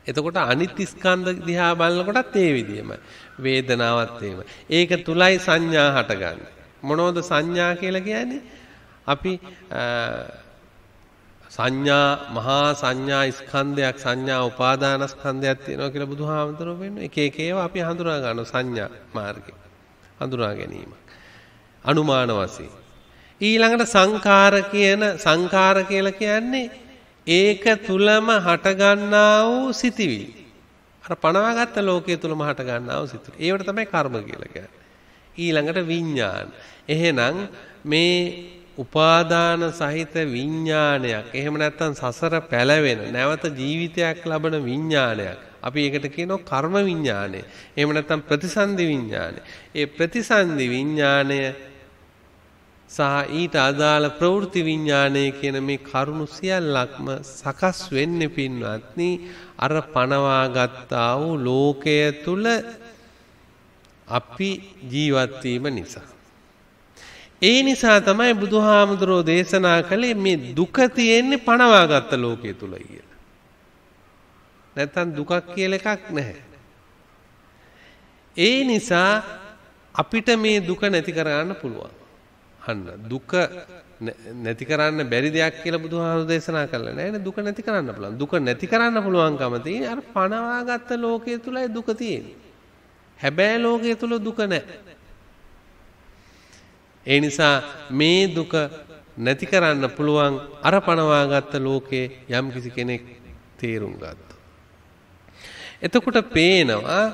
S1: එතකොට අනිත් ස්කන්ධ දිහා බලනකොටත් ඒ විදියමයි. වේදනාවත් එහෙම. ඒක තුලයි සංඥා හටගන්නේ. මොනවද සංඥා කියලා කියන්නේ? අපි සංඥා මහා සංඥා ස්කන්ධයක් සංඥා උපාදාන ස්කන්ධයක් තියෙනවා කියලා බුදුහාමුදුරුවෝ වෙන්නේ. එක එක ඒවා අපි හඳුනා ගන්නවා සංඥා මාර්ගේ. හඳුනා ගැනීම. අනුමාන වශයෙන්. ඊළඟට සංඛාර කියලා කියන්නේ ඒක තුලම හටගන්නා වූ සිතිවිලි. අර පනවාගත්ත ලෝකයේ තුලම හටගන්නා වූ සිතිවිලි. ඒවට තමයි කර්ම කියලා කියන්නේ. ඊළඟට විඥාන. එහෙනම් මේ උපාදාන සහිත විඥානයක් එහෙම නැත්නම් සසර පැලවෙන නැවත ජීවිතයක් ලබන විඥානයක් අපි ඒකට කියනවා කර්ම විඥානය. එහෙම නැත්නම් ප්‍රතිසන්දි විඥානය. ඒ ප්‍රතිසන්දි විඥානය සහ ඊට අදාළ ප්‍රවෘත්ති විඥානය කියන මේ කරුණු සියල්ලක්ම සකස් වෙන්නේ පින්වත්නි අර පනවා ගත්තා වූ ලෝකය තුල අපි ජීවත් වීම නිසා. ඒ නිසා තමයි බුදුහාමුදුරෝ දේශනා කළේ මේ දුක තියෙන්නේ පනවාගත්ත ලෝකයේ තුල කියලා. නැත්තම් දුකක් කියලා එකක් නැහැ. ඒ නිසා අපිට මේ දුක නැති කරගන්න පුළුවන්. අන්න දුක නැති කරන්න බැරි දෙයක් කියලා බුදුහාමුදුරෝ දේශනා කළා නෑනේ. දුක නැති කරන්න පුළුවන්. දුක නැති කරන්න පුළුවන්කම තියෙන්නේ අර පනවාගත්ත ලෝකයේ තුලයි දුක තියෙන්නේ. හැබැයි ලෝකයේ තුල දුක නැහැ. ඒ නිසා මේ දුක නැති කරන්න පුළුවන් අර පනවාගත්ත ලෝකේ යම් කිසි කෙනෙක් තේරුම් ගත්තා. එතකොට පේනවා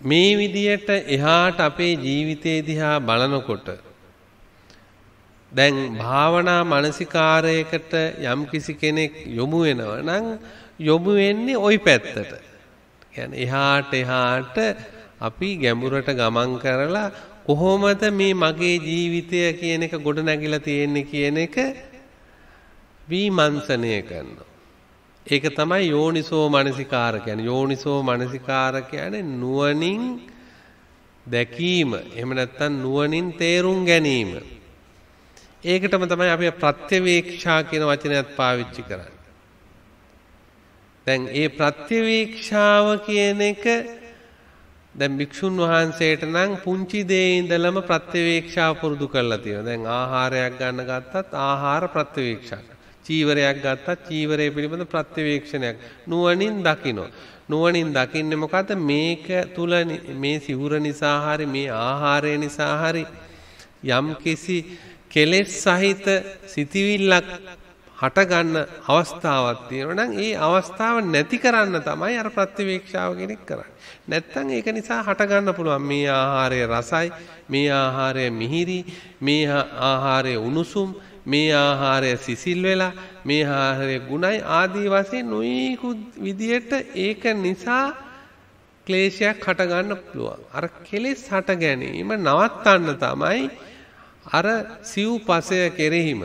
S1: මේ විදියට එහාට අපේ ජීවිතේ දිහා බලනකොට දැන් භාවනා මානසිකාරයකට යම් කිසි කෙනෙක් යොමු වෙනවා නම් යොමු වෙන්නේ ওই පැත්තට. කියන්නේ එහාට අපි ගැඹුරට ගමන් කරලා කොහොමද මේ මගේ ජීවිතය කියන එක ගොඩ නැගිලා තියෙන්නේ කියන එක විමර්ශනය කරනවා. ඒක තමයි යෝනිසෝ මනසිකාර කියන්නේ. යෝනිසෝ මනසිකාර කියන්නේ නුවණින් දැකීම එහෙම නැත්නම් නුවණින් තේරුම් ගැනීම. ඒකටම තමයි අපි ප්‍රත්‍යවේක්ෂා කියන වචනයත් පාවිච්චි කරන්නේ. දැන් ඒ ප්‍රත්‍යවේක්ෂාව කියන එක දැන් භික්ෂුන් වහන්සේට නම් පුංචි දේ ඉඳලම ප්‍රත්‍යවේක්ෂාව පුරුදු කරලා තියෙනවා. දැන් ආහාරයක් ගන්න ගත්තත් ආහාර ප්‍රත්‍යවේක්ෂා. චීවරයක් ගත්තත් චීවරය පිළිබඳ ප්‍රත්‍යවේක්ෂණයක් නුවණින් දකිනවා. නුවණින් දකින්නේ මොකද්ද? මේක තුල මේ සිවුර නිසා හරි මේ ආහාරය නිසා හරි යම් කිසි කෙලෙස් සහිත සිටිවිල්ලක් හට ගන්න අවස්ථාවක් තියෙනවා නම් ඒ අවස්ථාව නැති කරන්න තමයි අර ප්‍රත්‍යවේක්ෂාව කෙනෙක් කරන්නේ. නැත්තම් ඒක නිසා හට ගන්න පුළුවන් මේ ආහාරය රසයි, මේ ආහාරය මිහිරි, මේ ආහාරය උණුසුම්, මේ ආහාරය සිසිල් වෙලා, මේ ආහාරය ගුණයි ආදී වශයෙන් නොයෙකුත් විදියට ඒක නිසා ක්ලේශයක් හට ගන්න පුළුවන්. අර කෙලෙස් හට ගැනීම නවත්තන්න තමයි අර සිව්පසය කෙරෙහිම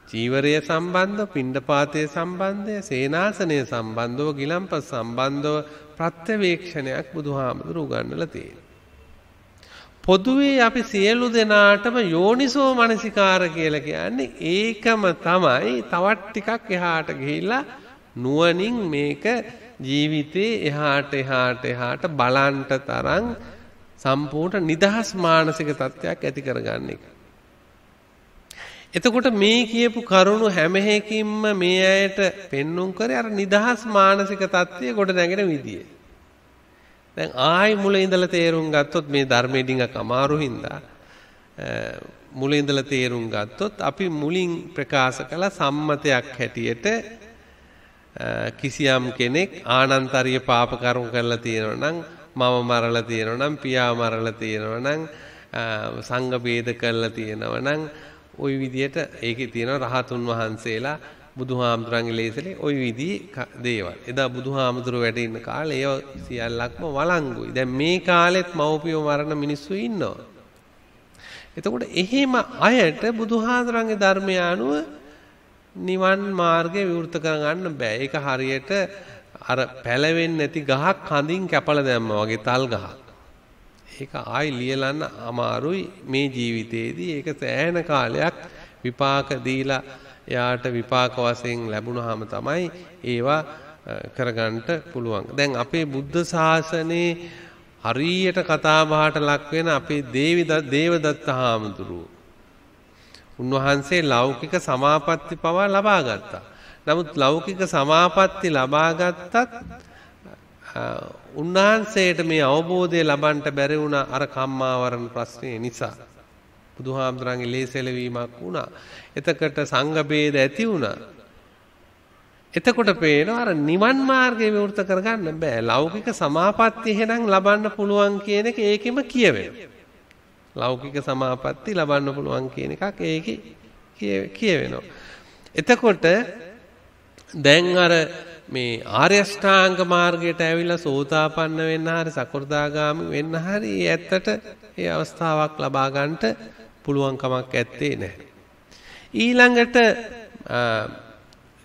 S1: චීවරය සම්බන්ධ, පිණ්ඩපාතය සම්බන්ධය, සේනාසනය සම්බන්ධව, ගිලම්පස සම්බන්ධව ප්‍රත්‍යවේක්ෂණයක් බුදුහාමුදුරුවෝ උගන්වලා තියෙනවා. පොදුවේ අපි සියලු දෙනාටම යෝනිසෝ මනසිකාර කියලා කියන්නේ ඒකම තමයි. තවත් ටිකක් එහාට ගිහිල්ලා නුවණින් මේක ජීවිතේ එහාට බලන්ට තරම් සම්පූර්ණ නිදහස් මානසික තත්ත්වයක් ඇති කරගන්න එක. එතකොට මේ කියපු කරුණු හැම එකකින්ම මේ ඇයට පෙන්눔 කරේ අර නිදහස් මානසික තත්ත්වය කොට නැගෙන විදිය. දැන් ආයි මුල ඉඳලා තේරුම් ගත්තොත් මේ ධර්මයේ ඩිංගක් අමාරු හින්දා මුල ඉඳලා තේරුම් ගත්තොත් අපි මුලින් ප්‍රකාශ කළ සම්මතයක් හැටියට කිසියම් කෙනෙක් ආනන්තරීය පාප කර්ම කරලා තියෙනවා නම්, මම මරලා තියෙනවා නම්, පියා මරලා තියෙනවා නම්, සංඝ ભેද කරලා තියෙනවා නම්, ওই විදියට ඒකේ තියෙන රහතුන් වහන්සේලා බුදුහාමුදුරන්ගේ ලේසලේ ওই විදිහේ දේවල්. එදා බුදුහාමුදුර වැඩ ඉන්න කාලේ ඒව සියල්ලක්ම වළංගුයි. දැන් මේ කාලෙත් මව්පියෝ මරණ මිනිස්සු ඉන්නවා. එතකොට එහෙම අයට බුදුහාමුදුරන්ගේ ධර්මය අනුව නිවන් මාර්ගය විවෘත කරගන්න බෑ. ඒක හරියට අර පැලවෙන්නේ නැති ගහක් කඳින් කැපලා දැම්මා වගේ තල් ගහක්. ඒක ආයි ලියලන්න අමාරුයි මේ ජීවිතේදී. ඒක සෑහෙන කාලයක් විපාක දීලා එයාට විපාක වශයෙන් ලැබුණාම තමයි ඒවා කරගන්න පුළුවන්. දැන් අපේ බුද්ධ ශාසනයේ හරියට කතා බහට ලක් වෙන අපේ දේවදත්ත හාමුදුරුවෝ. උන්වහන්සේ ලෞකික සමාපatti පවා ලබා ගත්තා. නමුත් ලෞකික සමාපatti ලබා ගත්තත් උන්වහන්සේට මේ අවබෝධය ලබන්න බැරි වුණා අර කම්මාවරණ ප්‍රශ්නේ නිසා. බුදුහාමුදුරන්ගේ ලේසෙලවීමක් වුණා. එතකොට සංඝ ભેද ඇති වුණා. එතකොට පේනවා අර නිවන් මාර්ගය විවෘත කරගන්න බෑ. ලෞකික සමාපatti එහෙනම් ලබන්න පුළුවන් කියන එක ඒකෙම කියවෙනවා. ලෞකික සමාපatti ලබන්න පුළුවන් කියන එකක් ඒකේ කියවෙනවා. එතකොට දැන් අර මේ ආර්ය අෂ්ටාංග මාර්ගයට ඇවිල්ලා සෝතාපන්න වෙන්න හරි සකෘදාගාමි වෙන්න හරි ඇත්තට ඒ අවස්ථාවක් ලබා ගන්නට පුළුවන් කමක් ඇත්තේ නැහැ. ඊළඟට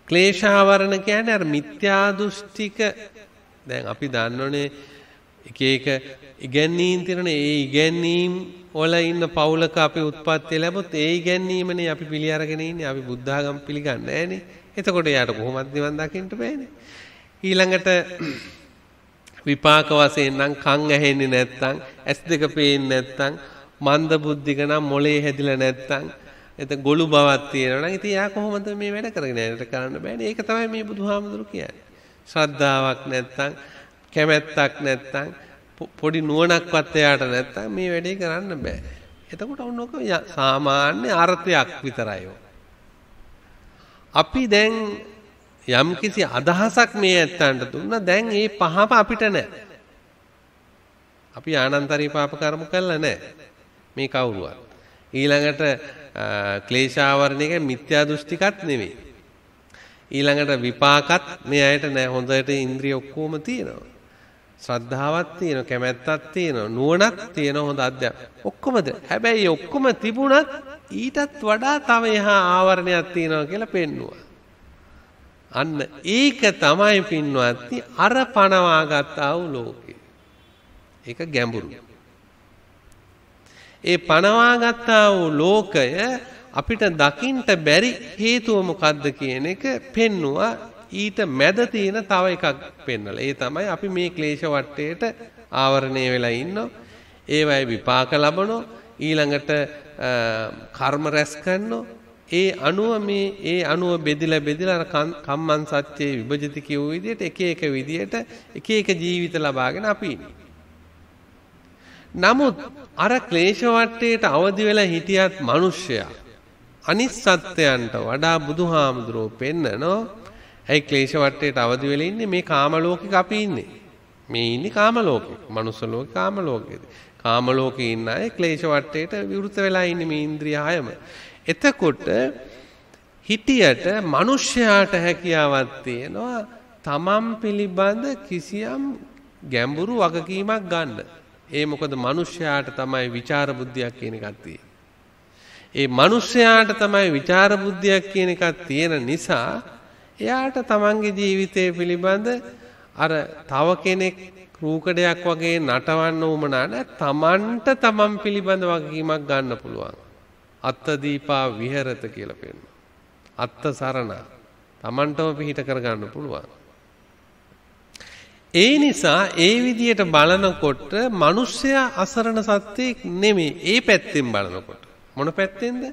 S1: ක්ලේශාවරණ කියන්නේ අර මිත්‍යා දෘෂ්ටික, දැන් අපි දන්නෝනේ එක එක ඉගැන්වීම් තියෙනනේ. ඒ ඉගැන්වීම් වල ඉන්න පවුලක අපි උත්පත්ති ලැබුත් ඒ ඉගැන්වීමනේ අපි පිළි අරගෙන ඉන්නේ. අපි බුද්ධ ආගම පිළිගන්නේ නැහනේ. එතකොට යාට කොහොමද නිවන් දකින්න බෑනේ. ඊළඟට විපාක වශයෙන් නම් කන් ඇහෙන්නේ නැත්නම්, ඇස් දෙක පේන්නේ නැත්නම්, මන්ද බුද්ධික නම් මොලේ හැදිලා නැත්නම්, එතන ගොළු බවක් තියෙනවා නම් ඉතින් යා කොහොමද මේ වැඩ කරගෙන යන්නට කරන්න බෑනේ. ඒක තමයි මේ බුදුහාමුදුරු කියන්නේ. ශ්‍රද්ධාවක් නැත්නම්, කැමැත්තක් නැත්නම්, පොඩි නුවණක්වත් එයාට නැත්නම් මේ වැඩේ කරන්න බෑ. එතකොට ඔන්නෝක සාමාන්‍ය අර්ථයක් විතරයි. අපි දැන් යම්කිසි අදහසක් මේ ඇත්තන්ට දුන්නා. දැන් මේ පහම අපිට නැහැ. අපි ආනන්තරී පාප කර්ම කළා නැහැ මේ කවුරුවත්. ඊළඟට ක්ලේශාවරණයක මිත්‍යා දෘෂ්ටිකත් නෙවෙයි. ඊළඟට විපාකත් මේ ඇයට නැහැ. හොඳට ඉන්ද්‍රිය ඔක්කොම තියෙනවා. ශ්‍රද්ධාවක් තියෙනවා, කැමැත්තක් තියෙනවා, නුවණක් තියෙනවා, හොඳ අධ්‍යාපනයක් ඔක්කොමද. හැබැයි ඔක්කොම තිබුණත් ඊටත් වඩා තව එහා ආවරණයක් තියෙනවා කියලා පෙන්නුවා. අන්න ඒක තමයි පින්වත්නි අර පණවා ගත්තා වූ ලෝකේ. ඒක ගැඹුරු. ඒ පනවාගත්තා වූ ලෝකය අපිට දකින්න බැරි හේතුව මොකද්ද කියන එක පෙන්නවා. ඊට මැද තියෙන තව එකක් පෙන්නලා. ඒ තමයි අපි මේ ක්ලේශ වටේට ආවරණය වෙලා ඉන්නෝ. ඒවයි විපාක ලබනෝ. ඊළඟට කර්ම රැස් කරනෝ. ඒ අණුව බෙදිලා අර කම්මං සත්‍යයේ විභජිත කියු විදිහට එක විදිහට එක ජීවිත ලබාගෙන අපි ඉන්නේ. නමුත් අර ක්ලේශ වටේට අවදි වෙලා හිටියත් මිනිස්සයා අනිත් සත්‍යයන්ට වඩා බුදුහාමුදුරුවෝ පෙන්නනෝ. ඇයි ක්ලේශ වටේට අවදි වෙලා ඉන්නේ? මේ කාම ලෝකෙක අපි ඉන්නේ. මේ ඉන්නේ කාම ලෝකෙක. මනුස්ස ලෝකේ කාම ලෝකෙද. කාම ලෝකේ ඉන්න අය ක්ලේශ වටේට විවෘත වෙලා ඉන්නේ මේ ඉන්ද්‍රිය හයම. එතකොට හිටියට මිනිස්යාට හැකියාවක් තියෙනවා තමන් පිළිබඳ කිසියම් ගැඹුරු වගකීමක් ගන්න. ඒ මොකද මිනිස්යාට තමයි විචාර බුද්ධියක් කියන එකක් තියෙන්නේ. ඒ මිනිස්යාට තමයි විචාර බුද්ධියක් කියන එකක් තියෙන නිසා එයාට තමන්ගේ ජීවිතය පිළිබඳ අර තව කෙනෙක් රූකඩයක් වගේ නටවන්න උවමනා නැහැ. තමන්ට තමන් පිළිබඳ වගකීමක් ගන්න පුළුවන්. අත්ත දීපා විහෙරත කියලා පෙන්නනවා. අත්ත සරණ තමන්ටම පිහිට කරගන්න පුළුවන්. ඒ නිසා ඒ විදියට බලනකොට මිනිස්සයා අසරණ සත්වෙක් නෙමෙයි. ඒ පැත්තෙන් බලනකොට මොන පැත්තෙන්ද?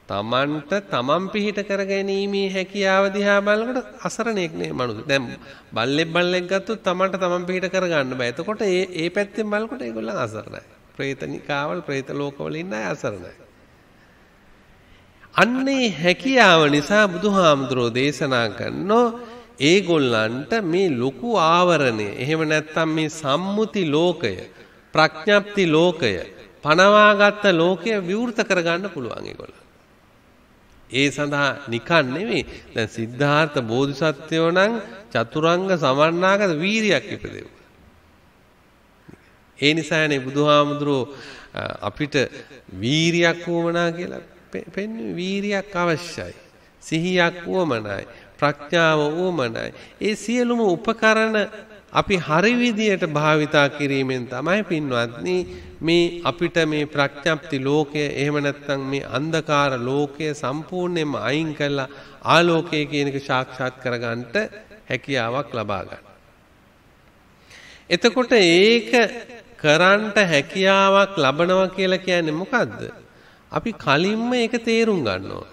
S1: තමන්ට තමන් පිහිට කරගැනීමේ හැකියාව දිහා බලනකොට අසරණෙක් නෙමෙයි මිනිස්සු. දැන් බල්ලෙක් ගත්තොත් තමන්ට තමන් පිහිට කරගන්න බෑ. එතකොට ඒ පැත්තෙන් බලනකොට ඒගොල්ලන් අසරණයි. ප්‍රේතනිකාවල් ප්‍රේත ලෝකවල ඉන්න අය අසරණයි. අන්නේ හැකියාව නිසා බුදුහාමුදුරෝ දේශනා කරනෝ ඒගොල්ලන්ට මේ ලොකු ආවරණය එහෙම නැත්නම් මේ සම්මුති ලෝකය ප්‍රඥප්ති ලෝකය පනවාගත්ත ලෝකය විවෘත කරගන්න පුළුවන් ඒගොල්ලන්. ඒ සඳහා නිකන් නෙමෙයි. දැන් සිද්ධාර්ථ බෝධිසත්වයෝ නම් චතුරංග සමන්නාගත වීරියක් ඉපදෙව්වා. ඒ නිසානේ බුදුහාමුදුරෝ අපිට වීරියක් වුණා කියලා පෙන්වන්නේ. වීරියක් අවශ්‍යයි. සිහියක් වුමනයි. ප්‍රඥාව වුමනයි. ඒ සියලුම උපකරණ අපි හරි විදියට භාවිතා කිරීමෙන් තමයි පින්වත්නි මේ අපිට මේ ප්‍රඥප්ති ලෝකය එහෙම නැත්නම් මේ අන්ධකාර ලෝකය සම්පූර්ණයෙන්ම අයින් කරලා ආලෝකය කියන එක සාක්ෂාත් කරගන්නට හැකියාවක් ලබා ගන්න. එතකොට ඒක කරන්නට හැකියාවක් ලබනවා කියලා කියන්නේ මොකද්ද? අපි කලින්ම ඒක තේරුම් ගන්න ඕන.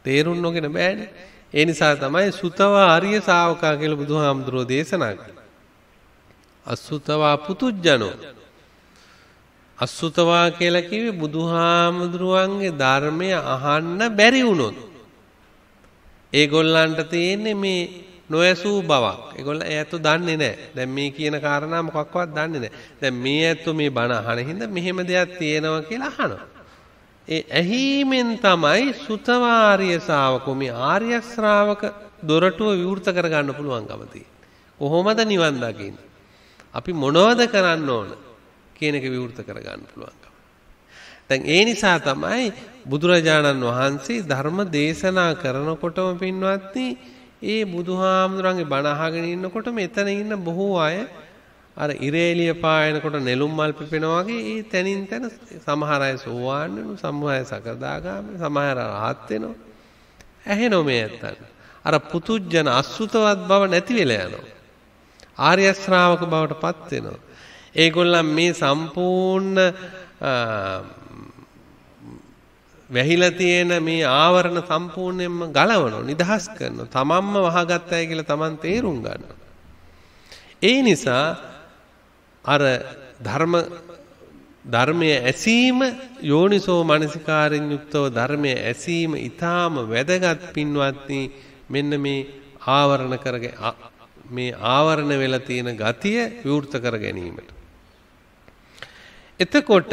S1: තේරුම් නොගෙන බෑනේ. ඒ නිසා තමයි සුතවා ආර්ය ශාවකා කියලා බුදුහාමුදුරෝ දේශනා කළේ. අසුතවා පුතුජනෝ. අසුතවා කියලා කිව්වේ බුදුහාමුදුරුවන්ගේ ධර්මය අහන්න බැරි වුණොත්. ඒගොල්ලන්ට තියෙන්නේ මේ නොයසූ බවක්. ඒගොල්ලෝ ඇත්ත දන්නේ නැහැ. දැන් මේ කියන කාරණා මොකක්වත් දන්නේ නැහැ. දැන් මේ ඇත්ත මේ බණ අහන හින්දා මෙහෙම දෙයක් තියෙනවා කියලා අහනවා. ඒ ඇහිමෙන් තමයි සුතවාර්ය ශ්‍රාවකෝ මේ ආර්ය ශ්‍රාවක දොරටුව විවෘත කරගන්න පුළුවන්කම තියෙන්නේ. කොහොමද නිවන් දකින්නේ? අපි මොනවද කරන්න ඕන කියන එක විවෘත කරගන්න පුළුවන්කම. දැන් ඒ නිසා තමයි බුදුරජාණන් වහන්සේ ධර්ම දේශනා කරනකොටම පින්වත්නි ඒ බුදුහාමුදුරන්ගේ බණ අහගෙන ඉන්නකොට මෙතන ඉන්න බොහෝ අය අර ඉරේලිය පායනකොට නෙළුම් මල් පිපෙනවා වගේ ඒ තනින් තන සමහර අය සෝවාන් වෙනවා, සමහර අය සකදාගාමී, සමහර රහත් වෙනවා. ඇහෙනෝ මේ ඇත්තන්. අර පුතුජන අසුතවත් බව නැති වෙලා යනවා. ආර්ය ශ්‍රාවක බවට පත් වෙනවා. ඒගොල්ලන් මේ සම්පූර්ණ වැහිලා තියෙන මේ ආවරණ සම්පූර්ණයෙන්ම ගලවනවා, නිදහස් කරනවා. තමන්ම වහගත්තයි කියලා තමන් තේරුම් ගන්නවා. ඒ නිසා අර ධර්මයේ ඇසීම යෝනිසෝ මනසිකාරයෙන් යුක්තව ධර්මයේ ඇසීම ඊටාම වැදගත් පින්වත්නි. මෙන්න මේ ආවරණ කරගෙන මේ ආවරණ වෙලා තියෙන ගතිය විවෘත කර ගැනීමට. එතකොට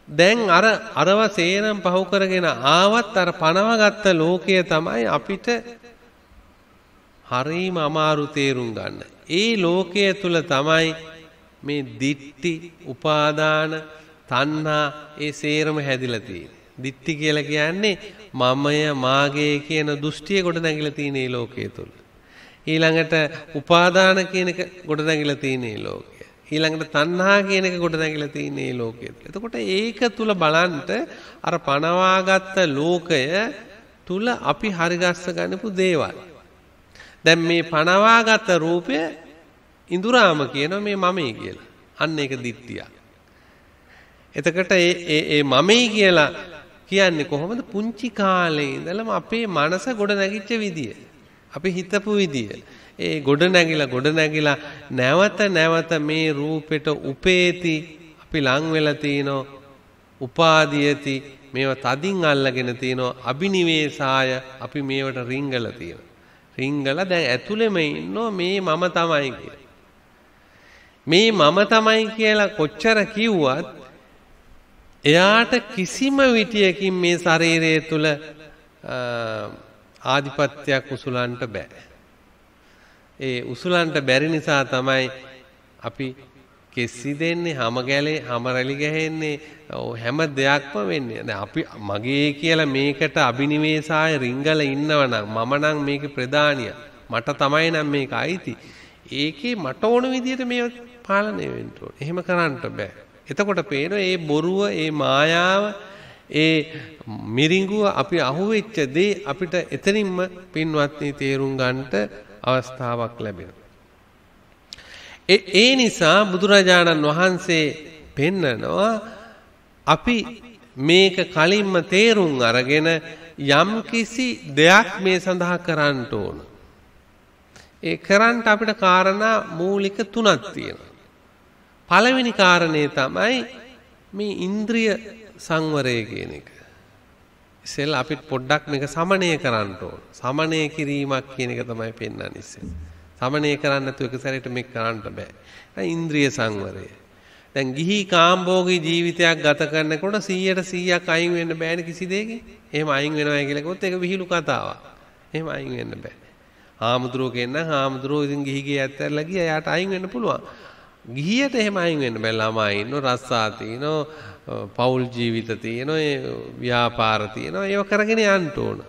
S1: දැන් අරව සේනම් පහු කරගෙන ආවත් අර පනවගත්ත ලෝකය තමයි අපිට හරීම අමාරු තේරුම් ගන්න. ඒ ලෝකයේ තුල තමයි මේ දිට්ටි, උපාදාන, තණ්හා ඒ සේරම හැදිලා තියෙන්නේ. දිට්ටි කියලා කියන්නේ මමය, මාගේ කියන දෘෂ්ටිය කොට නැගිලා තියෙන මේ ලෝකයේ තුල. ඊළඟට උපාදාන කියන එක කොට නැගිලා තියෙන මේ ලෝකය. ඊළඟට තණ්හා කියන එක ගොඩ නැගිලා තියෙන මේ ලෝකෙත්. එතකොට ඒක තුල බලන්න අර පනවාගත්ත ලෝකය තුල අපි හරිගස්ස ගන්නපු දේවල්. දැන් මේ පනවාගත්ත රූපය ඉඳුරාම කියනවා මේ මමයි කියලා. අන්න ඒක දිට්ඨියක්. එතකොට ඒ මමයි කියලා කියන්නේ කොහොමද? පුංචි කාලේ ඉඳලම අපේ මනස ගොඩ නැගිච්ච විදිය. අපි හිතපු විදිය. ඒ ගොඩ නැගිලා නැවත මේ රූපෙට උපේති අපි ලං වෙලා තිනෝ උපාදීයති මේවා තදින් අල්ලගෙන තිනෝ අබිනිවේසාය අපි මේවට රිංගලා තිනවා. රිංගලා දැන් ඇතුළෙම ඉන්නෝ මේ මම තමයි කියලා. මේ මම තමයි කියලා කොච්චර කිව්වත් එයාට කිසිම විදියකින් මේ ශරීරය තුල ආධිපත්‍යයක් උසුලන්න බෑ. ඒ උසුලන්ට බැරි නිසා තමයි අපි කෙස්සි දෙන්නේ, හැම ගැලේ, හැම රැලි ගහන්නේ, හැම දෙයක්ම වෙන්නේ. දැන් අපි මගේ කියලා මේකට අබිනිවේසාය රිංගල ඉන්නවනම් මම නම් මේකේ ප්‍රධානිය. මට තමයි නම් මේක අයිති. ඒකේ මට ඕන විදිහට මේව පාලනය වෙන්න ඕනේ. එහෙම කරන්න බෑ. එතකොට පේනවා මේ බොරුව, මේ මායාව, ඒ මිරිඟුව අපි අහුවෙච්ච දේ අපිට එතනින්ම පින්වත්නි තේරුම් ගන්නට අවස්ථාවක් ලැබෙනවා. ඒ නිසා බුදුරජාණන් වහන්සේ පෙන්නනවා අපි මේක කලින්ම තේරුම් අරගෙන යම් කිසි දෙයක් මේ සඳහා කරන්න ඕන. ඒ කරන්න අපිට කාරණා මූලික තුනක් තියෙනවා. පළවෙනි කාරණේ තමයි මේ ඉන්ද්‍රිය සංවරය කියන එක. ඉතින් අපිට පොඩ්ඩක් මේක සමනය කරන්න ඕන. සමනය කිරීමක් කියන එක තමයි පෙන්වන්නේ ඉතින්. සමනය කරන්න නැතුව එක සැරේට මේක කරන්න බෑ. ඒ ඉන්ද්‍රිය සංවරය. දැන් ගිහි කාම්භෝගී ජීවිතයක් ගත කරනකොට 100% අයින් වෙන්න බෑනේ කිසි දෙයකින්. එහෙම අයින් වෙනවා කියලා කිව්වොත් ඒක විහිළු කතාවක්. එහෙම අයින් වෙන්න බෑ. හාමුදුරුවෝ කියනනම් හාමුදුරුවෝ ඉතින් ගිහිගේ ඇත්තටලා ගියා. එයාට අයින් වෙන්න පුළුවන්. ගිහියට එහෙම අයින් වෙන්න බෑ. ළමයි ඉන්නෝ, රස්සා තියනෝ, පෞල් ජීවිත තියනෝ, ව්‍යාපාර තියනෝ. ඒව කරගෙන යන්න ඕන.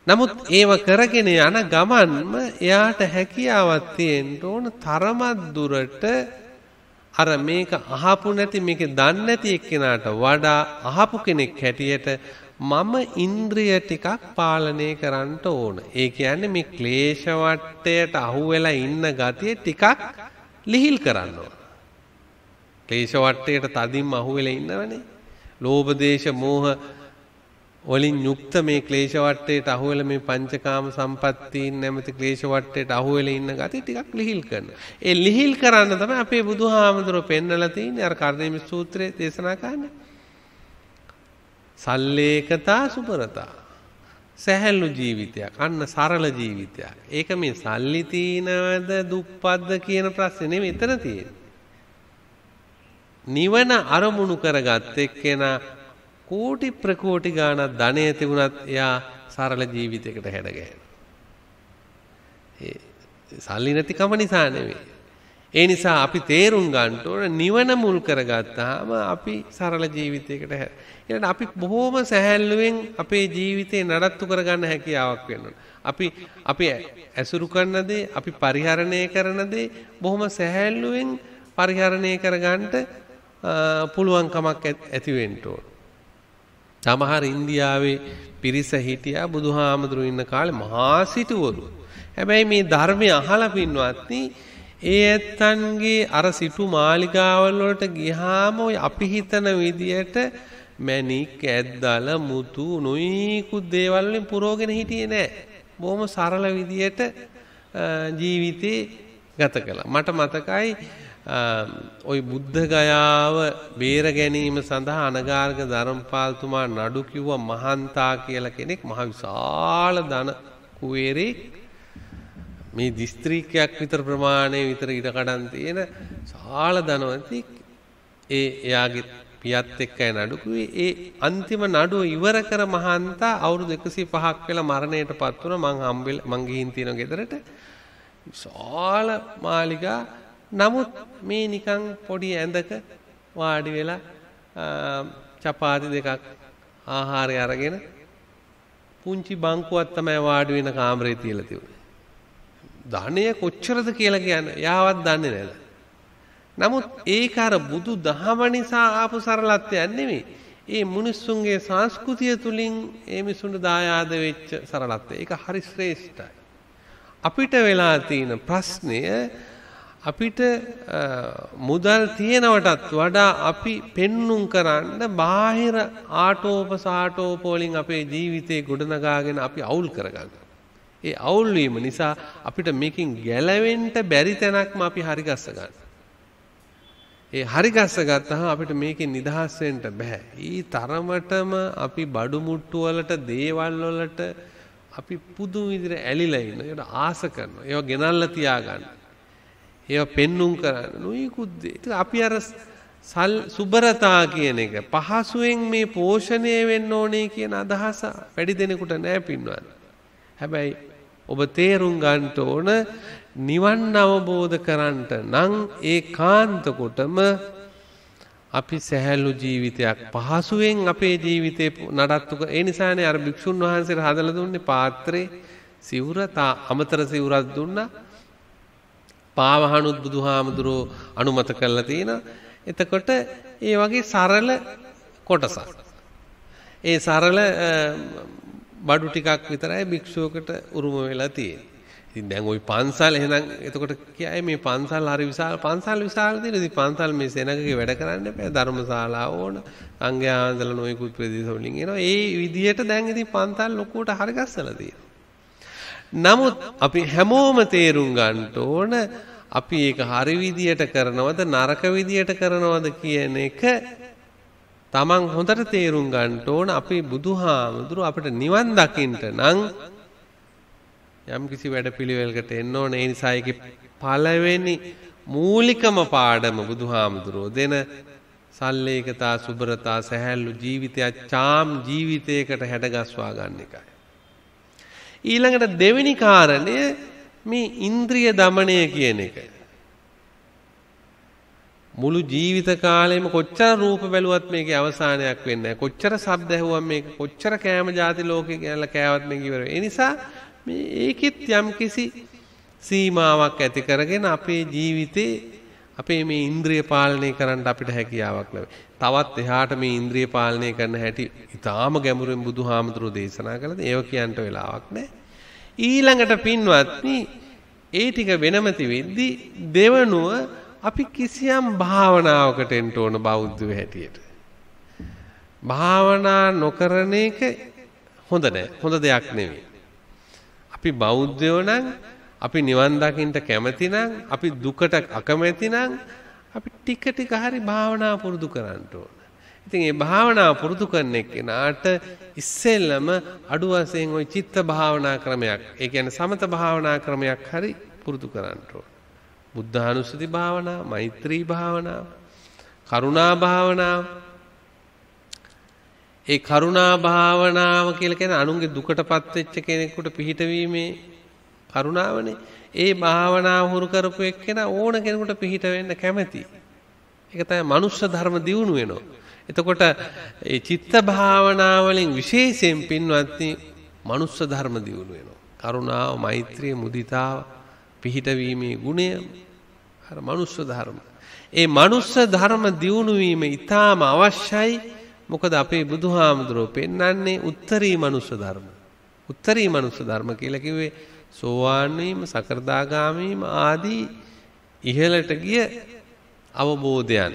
S1: නමුත් ඒව කරගෙන යන ගමන්ම එයාට හැකියාවක් තියෙන්න ඕන තරමක් දුරට අර මේක අහපු නැති මේක දන්නේ නැති එක්කෙනාට වඩා අහපු කෙනෙක් හැටියට මම ඉන්ද්‍රිය ටිකක් පාලනය කරන්න ඕන. ඒ කියන්නේ මේ ක්ලේශ වටයට අහු වෙලා ඉන්න ගතිය ටිකක් ලිහිල් කරන්න ඕන. ක්ලේශ වටයට තදින්ම අහු වෙලා ඉන්නවනේ. ලෝභ දේශ මෝහ වලින් යුක්ත මේ ක්ලේශ වටයට අහු වෙලා මේ පංචකාම සම්පත්තීන් නැමැති ක්ලේශ වටයට අහු වෙලා ඉන්න ගතිය ටිකක් ලිහිල් කරනවා. ඒ ලිහිල් කරන්න තමයි අපේ බුදුහාමුදුරුවෝ පෙන්නලා තියෙන්නේ අර කර්ණීය සූත්‍රයේ දේශනා කරන්නේ. සල්ලේකතා සුපරතා සැහැල්ලු ජීවිතයක්, අන්න සරල ජීවිතයක්. ඒක මේ සල්ලි තීනවද දුප්පත්ද කියන ප්‍රශ්නේ නෙමෙයි එතන තියෙන්නේ. නිවන අරමුණු කරගත් එක්කෙනා කෝටි ප්‍රකෝටි ගාණක් ධනය තිබුණත් එයා සරල ජීවිතයකට හැඩගැහෙනවා. ඒ සල්ලි නැතිකම නිසා නෙමෙයි. ඒ නිසා අපි තේරුම් ගන්න ඕන නිවන මුල් කරගත්තාම අපි සරල ජීවිතයකට ඊළඟට අපි බොහොම සැහැල්ලුවෙන් අපේ ජීවිතේ නඩත්තු කරගන්න හැකියාවක් වෙනවා. අපි ඇසුරු කරන දේ, අපි පරිහරණය කරන දේ බොහොම සැහැල්ලුවෙන් පරිහරණය කරගන්නට පුළුවන්කමක් ඇති වෙන්න ඕන. සමහර ඉන්දියාවේ පිරිස හිටියා බුදුහාමුදුරු ඉන්න කාලේ මහා සිටුවරු. හැබැයි මේ ධර්මය අහලා පින්වත්නි ඒ ඇත්තන්ගේ අර සිටු මාලිගාවල් වලට ගියාම ඔය අපි හිතන විදියට මැණික් ඇද්දල මුතු නොයිකුත් දේවල් වලින් පුරවගෙන හිටියේ නෑ. බොහොම සරල විදියට ජීවිතේ ගත කළා. මට මතකයි ওই බුද්ධ ගයාව බේර ගැනීම සඳහා අනගාരിക ධර්මපාලතුමා නඩු කිව්වා මහන්තා කියලා කෙනෙක් මහ විශාල ධන කුවේරේ මේ දිස්ත්‍රික්කයක් විතර ප්‍රමාණය විතර ඊට කඩන් තියෙන සාල ධනවතෙක් එයාගේ පියත් එක්කයි නඩු කිව්වේ. ඒ අන්තිම නඩුව ඉවර කර මහන්තා අවුරුදු 105ක් වෙලා මරණයටපත් වුණා. මං ගිහින් තියෙන ගෙදරට විශාල මාලිගා. නමුත් මේ නිකන් පොඩි ඇඳක වාඩි වෙලා චපාති දෙකක් ආහාරය අරගෙන පුංචි බංකුවක් තමයි වාඩි වෙන කාමරේ තියලා තිබුණේ. ධනය කොච්චරද කියලා කියන්නේ යාවත් දන්නේ නැහැ. නමුත් ඒක අර බුදු දහම නිසා ආපු සරලත්වයක් නෙමෙයි. ඒ මිනිස්සුන්ගේ සංස්කෘතිය තුලින් ඒ මිනිසුන්ට දායාද වෙච්ච සරලත්වය. ඒක හරි ශ්‍රේෂ්ඨයි. අපිට වෙලා තියෙන ප්‍රශ්නය අපිට මුදල් තියනවටත් වඩා අපි පෙන්눔 කරන්න බාහිර ආටෝප සාටෝප වලින් අපේ ජීවිතේ ගොඩනගාගෙන අපි අවුල් කරගන්නවා. ඒ අවුල් වීම නිසා අපිට මේකෙන් ගැලවෙන්න බැරි තැනක්ම අපි හරි ගස්ස ගන්නවා. ඒ හරි ගස්ස ගත්තාම අපිට මේකෙන් නිදහස් වෙන්න බෑ. ඊ තරමටම අපි බඩු මුට්ටු වලට දේවල් වලට අපි පුදුම විදිහට ඇලිලා ඉන්නවා. ඒකට ආස කරනවා. ඒවා ගෙනල්ලා තියාගන්න. ඒවා පෙන්눔 කරන්න. නොයිකුත් ඒක අපි අර සුබරතා කියන එක පහසුවෙන් මේ පෝෂණය වෙන්න ඕනේ කියන අදහස වැඩි දෙනෙකුට නෑ පින්වත්. හැබැයි ඔබ තේරුම් ගන්න ඕන නිවන් අවබෝධ කරන්ට නම් ඒකාන්ත කොටම අපි සැහැල්ලු ජීවිතයක් පහසුවෙන් අපේ ජීවිතේ නඩත්තු කර. ඒ නිසානේ අර භික්ෂුන් වහන්සේට හදලා දුන්නේ පාත්‍රේ සිවුර අමතර සිවුරක් දුන්නා. පාවහනුත් බුදුහාමුදුරෝ අනුමත කරලා තියෙනවා. එතකොට ඒ වගේ සරල කොටසක්. ඒ සරල බඩු ටිකක් විතරයි භික්ෂුවකට උරුම වෙලා තියෙන්නේ. ඉතින් දැන් ওই පන්සල් එහෙනම් එතකොට කියයි මේ පන්සල් හරි විශාල පන්සල් විශාල තියෙන. ඉතින් පන්සල් මේ සෙනගගේ වැඩ කරන්න එපා. ධර්මශාලාව ඕන. සංඝයා වහන්සේලා නොයෙකුත් ප්‍රදේශ වලින් එනවා. ඒ විදියට දැන් ඉතින් පන්සල් ලොකුවට හරි ගස්සලා තියෙනවා. නමුත් අපි හැමෝම තේරුම් ගන්න ඕන අපි ඒක හරි විදියට කරනවද නරක විදියට කරනවද කියන එක තමන් හොඳට තේරුම් ගන්න ඕන. අපි බුදුහාමුදුරුව අපිට නිවන් දකින්න නම් යම් කිසි වැඩපිළිවෙලකට එන්න ඕන. ඒ නිසා ඒකේ පළවෙනි මූලිකම පාඩම බුදුහාමුදුරුව දෙන සල්ලේකතා සුබරතා සැහැල්ලු ජීවිතයක් චාම් ජීවිතයකට හැඩගස්වා ගන්න එකයි. ඊළඟට දෙවෙනි කාරණය මේ ඉන්ද්‍රිය দমনය කියන එක. මුළු ජීවිත කාලෙම කොච්චර රූප බැලුවත් මේකේ අවසානයක් වෙන්නේ නැහැ. කොච්චර ශබ්ද ඇහුවම මේක කොච්චර කෑම ಜಾති ලෝකේ කියලා කෑවත් මේක ඉවර වෙයි. ඒ නිසා මේ ඒකෙත් යම්කිසි සීමාවක් ඇති කරගෙන අපේ ජීවිතේ අපේ මේ ඉන්ද්‍රිය පාලනය කරන්න අපිට හැකියාවක් ලැබෙයි. තවත් එහාට මේ ඉන්ද්‍රිය පාලනය කරන හැටි ඊටාම ගැඹුරින් බුදුහාමුදුරුවෝ දේශනා කළා. ඒව කියන්න වෙලාවක් නැහැ. ඊළඟට පින්වත්නි ඒ ටික වෙනමති වෙද්දී දෙවනුව අපි කිසියම් භාවනාවකට එන්න ඕන බෞද්ධ හැටියට. භාවනා නොකරන එක හොඳ නැහැ. හොඳ දෙයක් නෙවෙයි. අපි බෞද්ධයෝ නම් අපි නිවන් දකින්න කැමති නම් අපි දුකට අකමැති නම් අපි ටික ටික හරි භාවනා පුරුදු කරන්න ඕන. ඉතින් මේ භාවනා පුරුදු කරන එක්කෙනාට ඉස්සෙල්ලම අඩු වශයෙන් ওই චිත්ත භාවනා ක්‍රමයක්, ඒ කියන්නේ සමත භාවනා ක්‍රමයක් හරි පුරුදු කරන්න ඕන. බුද්ධානුස්සති භාවනා, මෛත්‍රී භාවනා, කරුණා භාවනා. ඒ කරුණා භාවනාව කියලා කියන්නේ අනුන්ගේ දුකටපත් වෙච්ච කෙනෙකුට පිහිටවීමේ කරුණාවනේ. ඒ භාවනාව හුරු කරපු එක්කෙනා ඕන කෙනෙකුට පිහිට වෙන්න කැමති. ඒක තමයි මනුෂ්‍ය ධර්ම දියුණු වෙනවා. එතකොට ඒ චිත්ත භාවනා වලින් විශේෂයෙන් පින්වත්නි මනුෂ්‍ය ධර්ම දියුණු වෙනවා. කරුණාව, මෛත්‍රිය, මුදිතාව, පිහිටවීමේ ගුණය අර මනුෂ්‍ය ධර්ම. ඒ මනුෂ්‍ය ධර්ම දියුණු වීම ඊටාම අවශ්‍යයි. මොකද අපේ බුදුහාමුදුරුවෝ පෙන්වන්නේ උත්තරී මනුෂ්‍ය ධර්ම. උත්තරී මනුෂ්‍ය ධර්ම කියලා කිව්වේ සෝවාන් වීම, සකෘදාගාමී වීම ආදී ඉහළට ගිය අවබෝධයන්.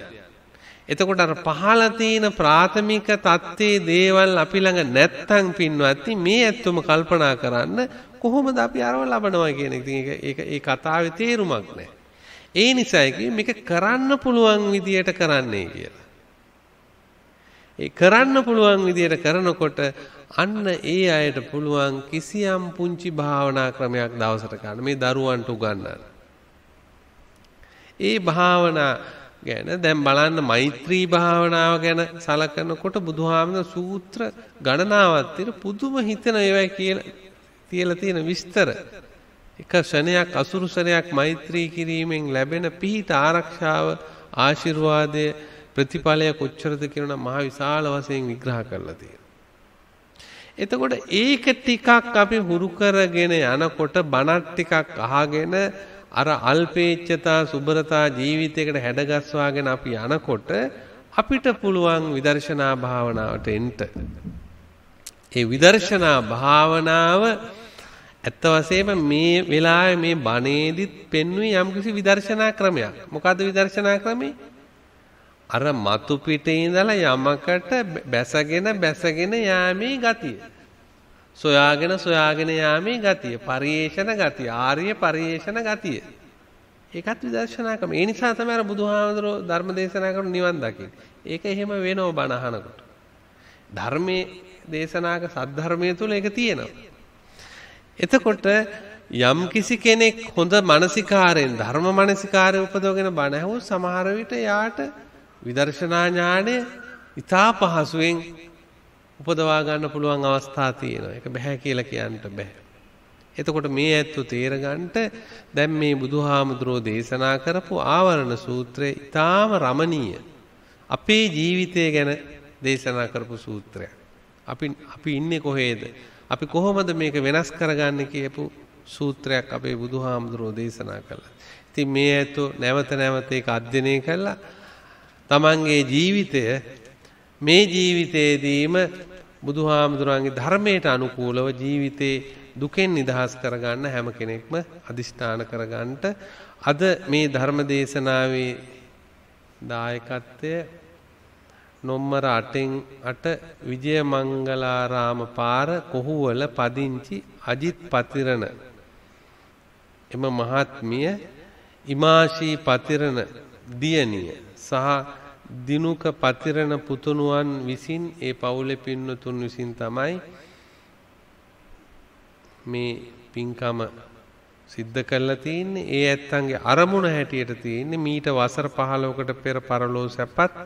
S1: එතකොට අර පහළ තියෙන ප්‍රාථමික தත්ත්වයේ දේවල් අපි ළඟ නැත්තම් පින්වත්නි මේ ඇත්තම කල්පනා කරන්න කොහොමද අපි අරව ලබනවා කියන එක. ඉතින් ඒ කතාවේ තේරුමක් නැහැ. ඒ නිසා මේක කරන්න පුළුවන් විදියට කරන්නයි කියලා. ඒ කරන්න පුළුවන් විදියට කරනකොට අන්න ඒ අයට පුළුවන් කිසියම් පුංචි භාවනා ක්‍රමයක් දවසට ගන්න මේ දරුවන්ට උගන්වන්න. ඒ භාවනා ගැන දැන් බලන්න මෛත්‍රී භාවනාව ගැන සලකනකොට බුදුහාමුදුරුවෝ සූත්‍ර ගණනාවක් තියෙන පුදුම හිතන ඒවා කියලා තියෙන විස්තර. එක ශරණයක් අසුරු ශරණයක් මෛත්‍රී කිරීමෙන් ලැබෙන පිහිට ආරක්ෂාව ආශිර්වාදය ප්‍රතිඵලය කොච්චරද කියනවා මහ විශාල වශයෙන් විග්‍රහ කරලා තියෙනවා. එතකොට ඒක ටිකක් අපි හුරු කරගෙන යනකොට බණක් ටිකක් අහගෙන අර අල්පේච්ඡතා සුබරතා ජීවිතයකට හැඩගස්වාගෙන අපි යනකොට අපිට පුළුවන් විදර්ශනා භාවනාවට එන්න. ඒ විදර්ශනා භාවනාව ඇත්ත වශයෙන්ම මේ වෙලාවේ මේ බණේදිත් පෙන්වුවේ යම්කිසි විදර්ශනා ක්‍රමයක්. මොකද්ද විදර්ශනා ක්‍රමය? අර මතු පිටේ ඉඳලා යමකට බැසගෙන යාමේ ගතිය. සොයාගෙන යාමේ ගතිය. පරිේෂණ ගතිය. ආර්ය පරිේෂණ ගතිය. ඒකත් විදර්ශනා ක්‍රම. ඒ නිසා තමයි අර බුදුහාමුදුරෝ ධර්ම දේශනා කරන නිවන් දකින්නේ. ඒක එහෙම වෙනව බණ අහනකොට. ධර්මයේ දේශනාක සද්ධර්මයේ තුල ඒක තියෙනවා. එතකොට යම් කිසි කෙනෙක් හොඳ මානසිකාරයෙන් ධර්ම මානසිකාරය උපදවගෙන බණ ඇහුවොත් සමහර විට යාට විදර්ශනා ඥාණය ඉතා පහසුවෙන් උපදවා ගන්න පුළුවන් අවස්ථා තියෙනවා. ඒක බෑ කියලා කියන්න බෑ. එතකොට මේ ඇත්තෝ තේරගන්නට දැන් මේ බුදුහාමුදුරෝ දේශනා කරපු ආවරණ සූත්‍රය ඉතාම රමණීය. අපේ ජීවිතය ගැන දේශනා කරපු සූත්‍රයක්. අපි ඉන්නේ කොහේද? අපි කොහොමද මේක වෙනස් කරගන්නේ කියපු සූත්‍රයක් අපේ බුදුහාමුදුරෝ දේශනා කළා. ඉතින් මේ ඇත්තෝ නැවත ඒක අධ්‍යයනය කළා. තමන්ගේ ජීවිතය මේ ජීවිතයේදීම බුදුහාමුදුරන්ගේ ධර්මයට අනුකූලව ජීවිතේ දුකෙන් නිදහස් කරගන්න හැම කෙනෙක්ම අදිෂ්ඨාන කරගන්නට අද මේ ධර්ම දේශනාවේ දායකත්වය නොම්මර 8 විජය මංගලාරාම පාර කොහුවල පදිංචි අජිත් පතිරණ එම මහත්මිය ඉමාශී පතිරණ දියණිය සහ දිනුක පතිරණ පුතුණුවන් විසින් ඒ පවුලේ පින්නතුන් විසින් තමයි මේ පින්කම සිද්ධ කරලා තියෙන්නේ. ඒ ඇත්තන්ගේ අරමුණ හැටියට තියෙන්නේ මීට වසර 15කට පෙර පරලෝ සැපත්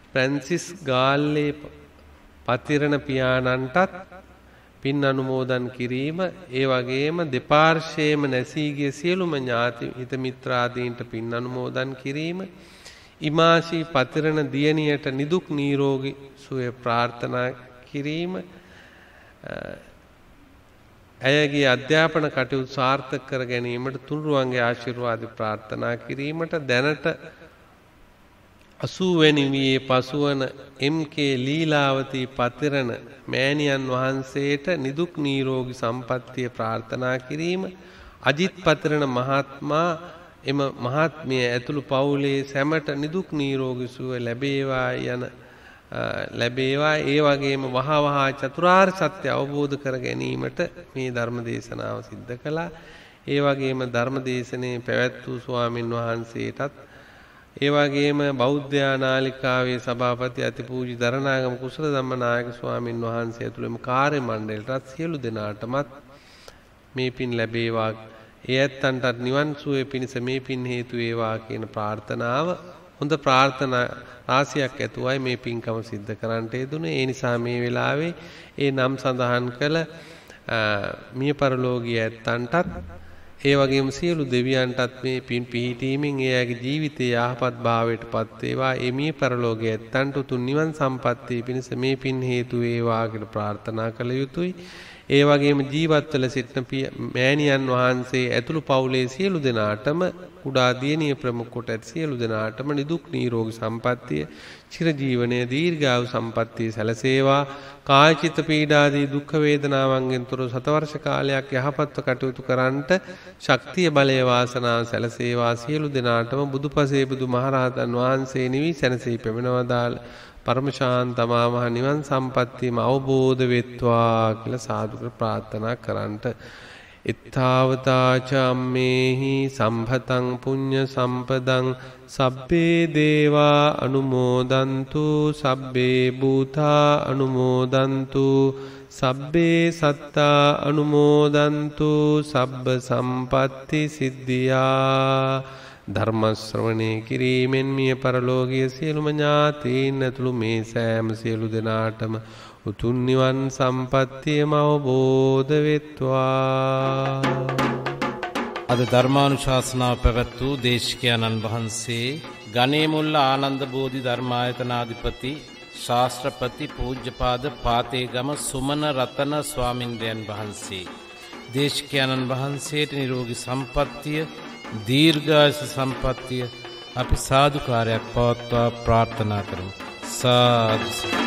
S1: ෆ්‍රැන්සිස් ගාල්ලේ පතිරණ පියාණන්ටත් පින් අනුමෝදන් කිරීම, ඒ වගේම දෙපාර්ශ්වයේම නැසී ගිය සියලුම ඥාති හිත මිත්‍රාදීන්ට පින් අනුමෝදන් කිරීම, ඉමාශී පතිරණ දියණියට නිදුක් නිරෝගී සුවය ප්‍රාර්ථනා කිරීම, ඇයගේ අධ්‍යාපන කටයුතු සාර්ථක කර ගැනීමට තුනුරුවන්ගේ ආශිර්වාද ප්‍රාර්ථනා කිරීමට දැනට 80 වැනි වියේ පසුවන එම්.කේ. ලීලාවතී පතිරණ මෑණියන් වහන්සේට නිදුක් නිරෝගී සම්පන්නිය ප්‍රාර්ථනා කිරීම, අජිත් පතිරණ මහත්මයා එම මහත්මිය ඇතුළු පවුලේ සැමට නිදුක් නිරෝගී සුව ලැබේවා ඒ වගේම වහා චතුරාර්ය සත්‍ය අවබෝධ කර ගැනීමට මේ ධර්ම දේශනාව සිද්ධ කළා. ඒ වගේම ධර්ම දේශනේ පැවැත් වූ ස්වාමින් වහන්සේටත්, ඒ වගේම බෞද්ධ නාලිකාවේ සභාපති අතිපූජ්‍ය දරණාගම කුසල ධම්මනායක ස්වාමින් වහන්සේ ඇතුළු කාර්ය මණ්ඩලයටත් සියලු දෙනාටමත් මේ පින් ලැබේවා, ඒ ඇත්තන්ටත් නිවන් සුවය පිණිස මේ පින් හේතු වේවා කියන ප්‍රාර්ථනාව හොඳ ප්‍රාර්ථනා රාශියක් ඇතුවයි මේ පින්කම සිද්ධ කරන්නට යෙදුනේ. ඒ නිසා මේ වෙලාවේ ඒ නම් සඳහන් කළ මිය පරලෝකීය ඇත්තන්ටත් ඒ වගේම සියලු දෙවියන්ටත් මේ පින් පිහිටීමෙන් එයාගේ ජීවිතය යහපත් භාවයට පත් වේවා. ඒ මිය පරලෝකීය ඇත්තන්ට උතුම් නිවන් සම්පත්තිය පිණිස මේ පින් හේතු වේවා කියලා ප්‍රාර්ථනා කළ යුතුයි. ඒ වගේම ජීවත්වල සිටින මෑණියන් වහන්සේ ඇතුළු පවුලේ සියලු දෙනාටම කුඩා දියණිය ප්‍රමුඛ කොට ඇති සියලු දෙනාටම නිදුක් නිරෝගී සම්පන්නිය, චිරජීවනයේ දීර්ඝායු සම්පන්නිය සැලසේවා. කායික පීඩාදී දුක් වේදනාවන්ගෙන් තොර සතවර්ෂ කාලයක් යහපත්ව කටයුතු කරන්නට ශක්තිය බලය වාසනාව සැලසේවා. සියලු දෙනාටම බුදුපසේ බුදුමහරහතන් වහන්සේ නිවි සැනසී පෙමනවදාල පරම ශාන්තමා මහ නිවන් සම්පත්තියම අවබෝධ වෙත්වා කියලා සාදු ප්‍රාර්ථනා කරන්නට. ඉත්තාවතා චම්මේහි සම්භතං පුඤ්ඤ සම්පදං සබ්බේ දේවා අනුමෝදන්තු සබ්බේ භූතා අනුමෝදන්තු සබ්බේ සත්තා අනුමෝදන්තු සබ්බ සම්පatti සිද්ධියා. ධර්ම ශ්‍රවණේ කිරීමෙන් මිය පරලෝකීය සියලුම ඥාතීන් ඇතුළු මේ සෑම සියලු දෙනාටම උතුම් නිවන් සම්පත්තියම අවබෝධ වෙත්වා.
S2: අද ධර්මානුශාසනාව පැවැත් වූ දේශකයන්න් වහන්සේ ගණේමුල්ල ආනන්ද බෝධි ධර්මායතනාධිපති ශාස්ත්‍රපති පූජ්‍යපාද පාතේගම සුමන රතන ස්වාමින්ද්‍රයන් වහන්සේ. දේශකයන්න් වහන්සේට නිරෝගී සම්පත්තිය, දීර්ඝායුෂ සම්පන්නිය අපි සාදුකාරයක් පවත්වා ප්‍රාර්ථනා කරමු. සාදු